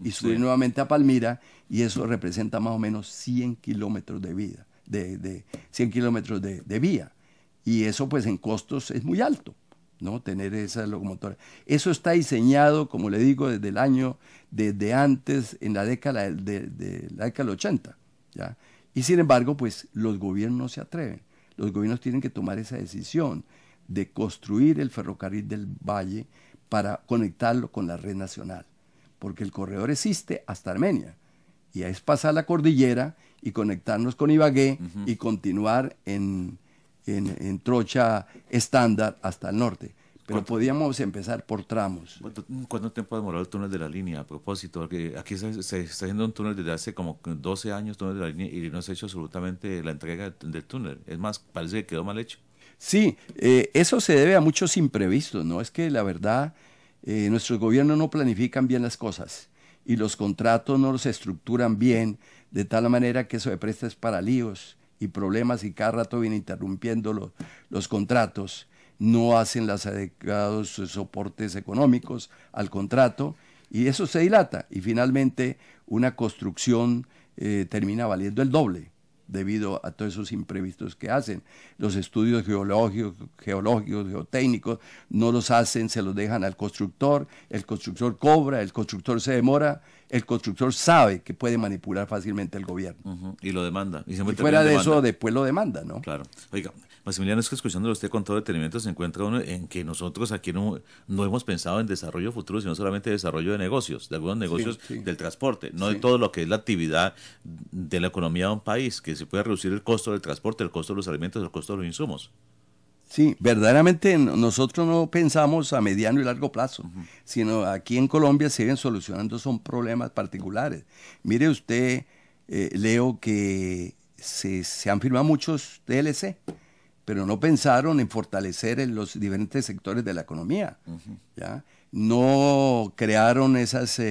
y subir nuevamente a Palmira, y eso representa más o menos 100 kilómetros de vida, 100 kilómetros de vía. Y eso pues en costos es muy alto, ¿no? Tener esa locomotora. Eso está diseñado, como le digo, desde antes, en la década de la década del 80, ¿ya? Y sin embargo, pues los gobiernos no se atreven. Los gobiernos tienen que tomar esa decisión de construir el ferrocarril del Valle para conectarlo con la red nacional, porque el corredor existe hasta Armenia, y es pasar la cordillera y conectarnos con Ibagué y continuar en trocha estándar hasta el norte. Pero podíamos empezar por tramos. ¿Cuánto tiempo ha demorado el túnel de la línea? A propósito, porque aquí se está haciendo un túnel desde hace como 12 años, túnel de la línea, y no se ha hecho absolutamente la entrega del túnel. Es más, parece que quedó mal hecho. Sí, eso se debe a muchos imprevistos, ¿no? Es que la verdad, nuestros gobiernos no planifican bien las cosas, y los contratos no los estructuran bien, de tal manera que eso de presta es para líos y problemas, y cada rato viene interrumpiendo los contratos. no hacen los adecuados soportes económicos al contrato, y eso se dilata, y finalmente una construcción termina valiendo el doble, debido a todos esos imprevistos que hacen. Los estudios geológicos, geotécnicos, no los hacen, se los dejan al constructor, el constructor cobra, el constructor se demora, el constructor sabe que puede manipular fácilmente el gobierno. Y lo demanda. Y fuera de eso, después lo demanda, ¿no? Claro. Oiga, Maximiliano, es que escuchándolo usted con todo detenimiento se encuentra uno en que nosotros aquí no hemos pensado en desarrollo futuro, sino solamente desarrollo de negocios, de algunos negocios del transporte, no de todo lo que es la actividad de la economía de un país, que se puede reducir el costo del transporte, el costo de los alimentos, el costo de los insumos. Sí, verdaderamente nosotros no pensamos a mediano y largo plazo, sino aquí en Colombia se siguen solucionando son problemas particulares. Mire usted, Leo, que se han firmado muchos DLC, pero no pensaron en fortalecer en los diferentes sectores de la economía. ¿Ya? No crearon esas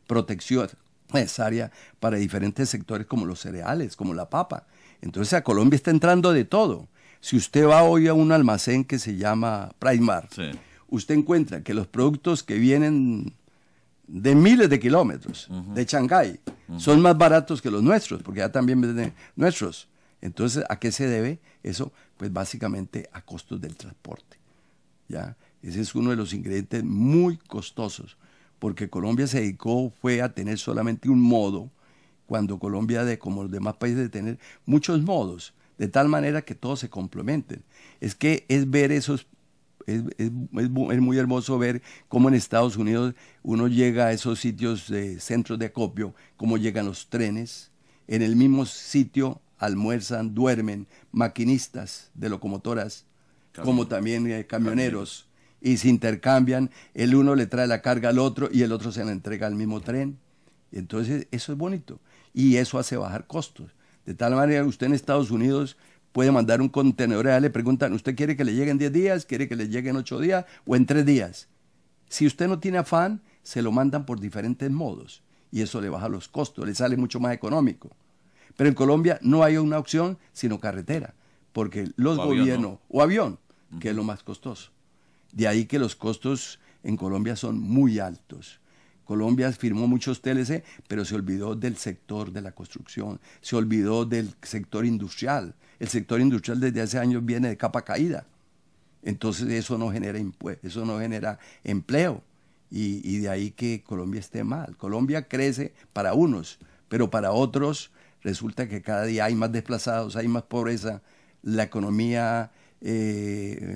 protecciones necesarias para diferentes sectores como los cereales, como la papa. Entonces a Colombia está entrando de todo. Si usted va hoy a un almacén que se llama PriceMart, usted encuentra que los productos que vienen de miles de kilómetros de Shanghái son más baratos que los nuestros, porque ya también venden nuestros. Entonces, ¿a qué se debe eso? Pues básicamente a costos del transporte. ¿Ya? Ese es uno de los ingredientes muy costosos, porque Colombia se dedicó fue a tener solamente un modo, cuando Colombia, como los demás países, de tener muchos modos, de tal manera que todos se complementen. Es que es ver esos, es muy hermoso ver cómo en Estados Unidos uno llega a esos sitios de centros de acopio, cómo llegan los trenes, en el mismo sitio almuerzan, duermen maquinistas de locomotoras, como también camioneros, y se intercambian, el uno le trae la carga al otro y el otro se la entrega al mismo tren. Entonces eso es bonito y eso hace bajar costos. De tal manera que usted en Estados Unidos puede mandar un contenedor, le preguntan, ¿usted quiere que le llegue en 10 días? ¿Quiere que le llegue en 8 días? ¿O en 3 días? Si usted no tiene afán, se lo mandan por diferentes modos y eso le baja los costos, le sale mucho más económico. Pero en Colombia no hay una opción sino carretera, porque los gobiernos, o avión, que es lo más costoso. De ahí que los costos en Colombia son muy altos. Colombia firmó muchos TLC, pero se olvidó del sector de la construcción, se olvidó del sector industrial. El sector industrial desde hace años viene de capa caída. Entonces eso no genera eso no genera empleo. Y de ahí que Colombia esté mal. Colombia crece para unos, pero para otros resulta que cada día hay más desplazados, hay más pobreza, la economía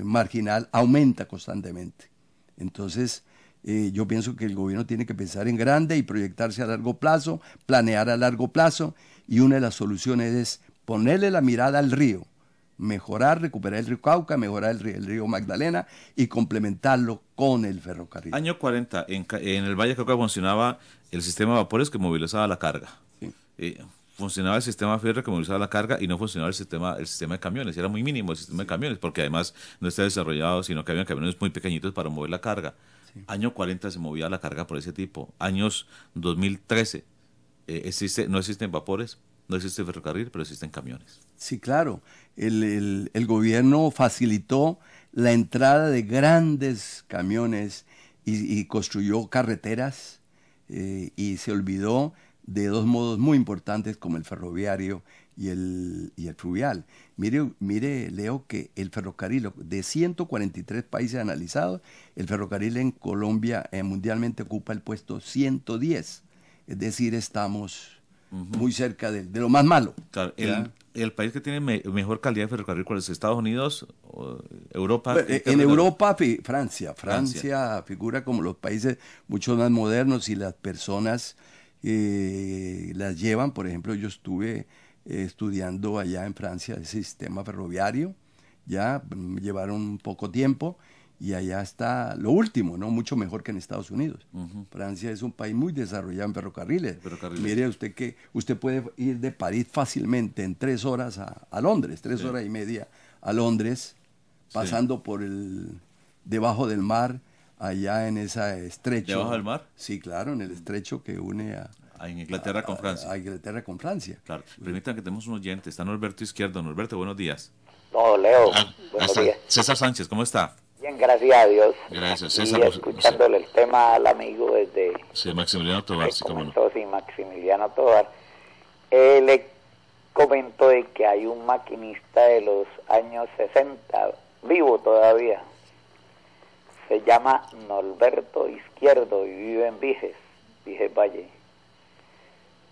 marginal aumenta constantemente. Entonces, yo pienso que el gobierno tiene que pensar en grande y proyectarse a largo plazo, planear a largo plazo, y una de las soluciones es ponerle la mirada al río, mejorar, recuperar el río Cauca, mejorar el río Magdalena y complementarlo con el ferrocarril. Año 40, en el Valle Cauca funcionaba el sistema de vapores que movilizaba la carga. Sí. Funcionaba el sistema férreo que movilizaba la carga y no funcionaba el sistema de camiones. Era muy mínimo el sistema de camiones porque además no está desarrollado, sino que había camiones muy pequeñitos para mover la carga. Sí. Año 40 se movía la carga por ese tipo. Años 2013 no existen vapores, no existe ferrocarril, pero existen camiones. Sí, claro. El gobierno facilitó la entrada de grandes camiones y construyó carreteras y se olvidó de dos modos muy importantes como el ferroviario y el fluvial. Mire, Leo, que el ferrocarril, de 143 países analizados, el ferrocarril en Colombia mundialmente ocupa el puesto 110. Es decir, estamos muy cerca de lo más malo. Claro, el país que tiene mejor calidad de ferrocarril, ¿cuál es? ¿Estados Unidos? ¿Europa? En Europa, Francia. Francia figura como los países mucho más modernos y las personas las llevan. Por ejemplo, yo estuve estudiando allá en Francia ese sistema ferroviario, ya me llevaron poco tiempo y allá está lo último, ¿no? Mucho mejor que en Estados Unidos. Francia es un país muy desarrollado en ferrocarriles. Mire usted que usted puede ir de París fácilmente en 3 horas a Londres, 3 horas y media a Londres, pasando por debajo del mar, allá en ese estrecho. ¿Debajo del mar? Sí, claro, en el estrecho que une a Inglaterra con Francia. A Inglaterra con Francia. Claro. Permítanme que tenemos un oyente. Está Norberto Izquierdo. Norberto, buenos días. No, Leo, buenos días. César Sánchez, ¿cómo está? bien, gracias a Dios. Gracias, y César. escuchándole el tema al amigo desde... Sí, Maximiliano Tovar, sí, cómo no. Sí, Maximiliano Tovar. Le comento de que hay un maquinista de los años 60, vivo todavía. Se llama Norberto Izquierdo y vive en Viges Valle.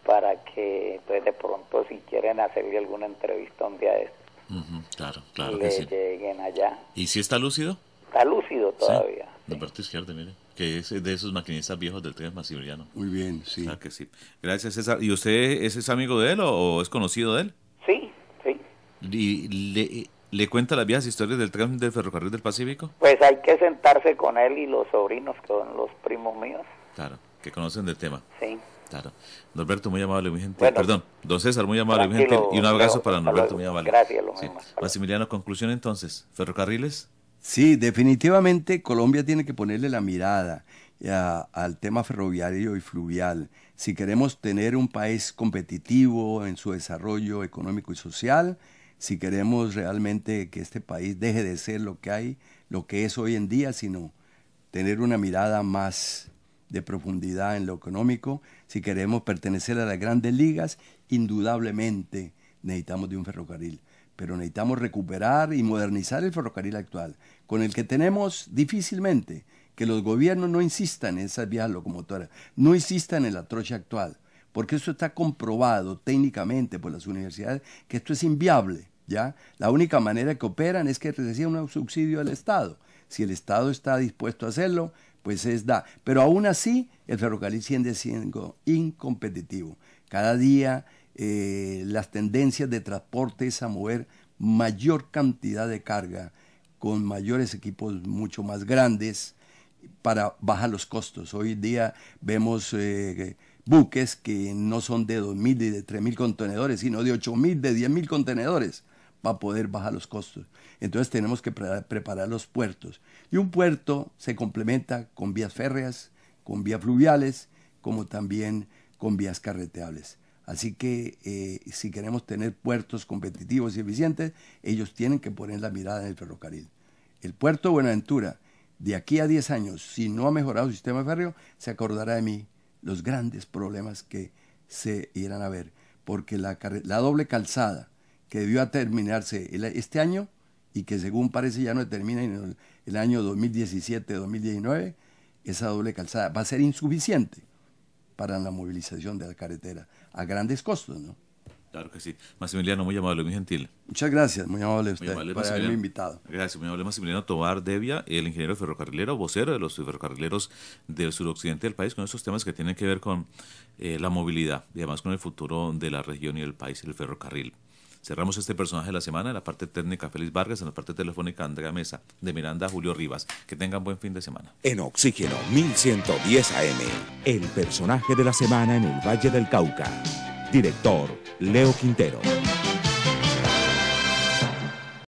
Para que, pues, de pronto, si quieren hacerle alguna entrevista un día de estos, claro le que sí. lleguen allá. ¿Y si está lúcido? Está lúcido todavía. Sí. Norberto Izquierdo, mire, que es de esos maquinistas viejos del tren Maximiliano. Muy bien, sí. Claro que sí. Gracias, César. ¿Y usted es amigo de él o es conocido de él? Sí. ¿Y le cuenta las viejas historias del tren del ferrocarril del Pacífico? Pues hay que sentarse con él y los sobrinos, que son los primos míos. Claro, que conocen del tema. Sí. Claro. Norberto, muy amable, muy gentil. Bueno, Perdón, don César, muy amable, muy gentil. Y un abrazo para Norberto, muy amable. Gracias, lo mismo. Maximiliano, conclusión entonces. ¿Ferrocarriles? Sí, definitivamente Colombia tiene que ponerle la mirada al tema ferroviario y fluvial. Si queremos tener un país competitivo en su desarrollo económico y social, si queremos realmente que este país deje de ser lo que es hoy en día, sino tener una mirada más de profundidad en lo económico, si queremos pertenecer a las grandes ligas, indudablemente necesitamos de un ferrocarril. Pero necesitamos recuperar y modernizar el ferrocarril actual, con el que tenemos difícilmente que los gobiernos no insistan en esas vías locomotoras, no insistan en la trocha actual, porque esto está comprobado técnicamente por las universidades que esto es inviable, ¿ya? La única manera que operan es que reciban un subsidio del Estado. Si el Estado está dispuesto a hacerlo, pues pero aún así el ferrocarril sigue siendo incompetitivo. Cada día las tendencias de transporte es a mover mayor cantidad de carga con mayores equipos mucho más grandes para bajar los costos. Hoy en día vemos buques que no son de 2.000 y de 3.000 contenedores, sino de 8.000, de 10.000 contenedores para poder bajar los costos. Entonces tenemos que preparar los puertos. Y un puerto se complementa con vías férreas, con vías fluviales, como también con vías carreteables. Así que si queremos tener puertos competitivos y eficientes, ellos tienen que poner la mirada en el ferrocarril. El puerto de Buenaventura, de aquí a 10 años, si no ha mejorado su sistema férreo, se acordará de mí los grandes problemas que se irán a ver. Porque la doble calzada que debió terminarse este año y que según parece ya no termina en el año 2017-2019, esa doble calzada va a ser insuficiente para la movilización de la carretera, a grandes costos, ¿no? Claro que sí. Maximiliano, muy amable, muy gentil. Muchas gracias, muy amable usted amable, por haberme invitado. Gracias, muy amable Maximiliano Tovar Devia, el ingeniero ferrocarrilero, vocero de los ferrocarrileros del suroccidente del país, con estos temas que tienen que ver con la movilidad y además con el futuro de la región y del país, el ferrocarril. Cerramos este personaje de la semana, en la parte técnica Félix Vargas, en la parte telefónica Andrea Mesa, de Miranda Julio Rivas. Que tengan buen fin de semana. En Oxígeno 1110 AM, el personaje de la semana en el Valle del Cauca. Director Leo Quintero.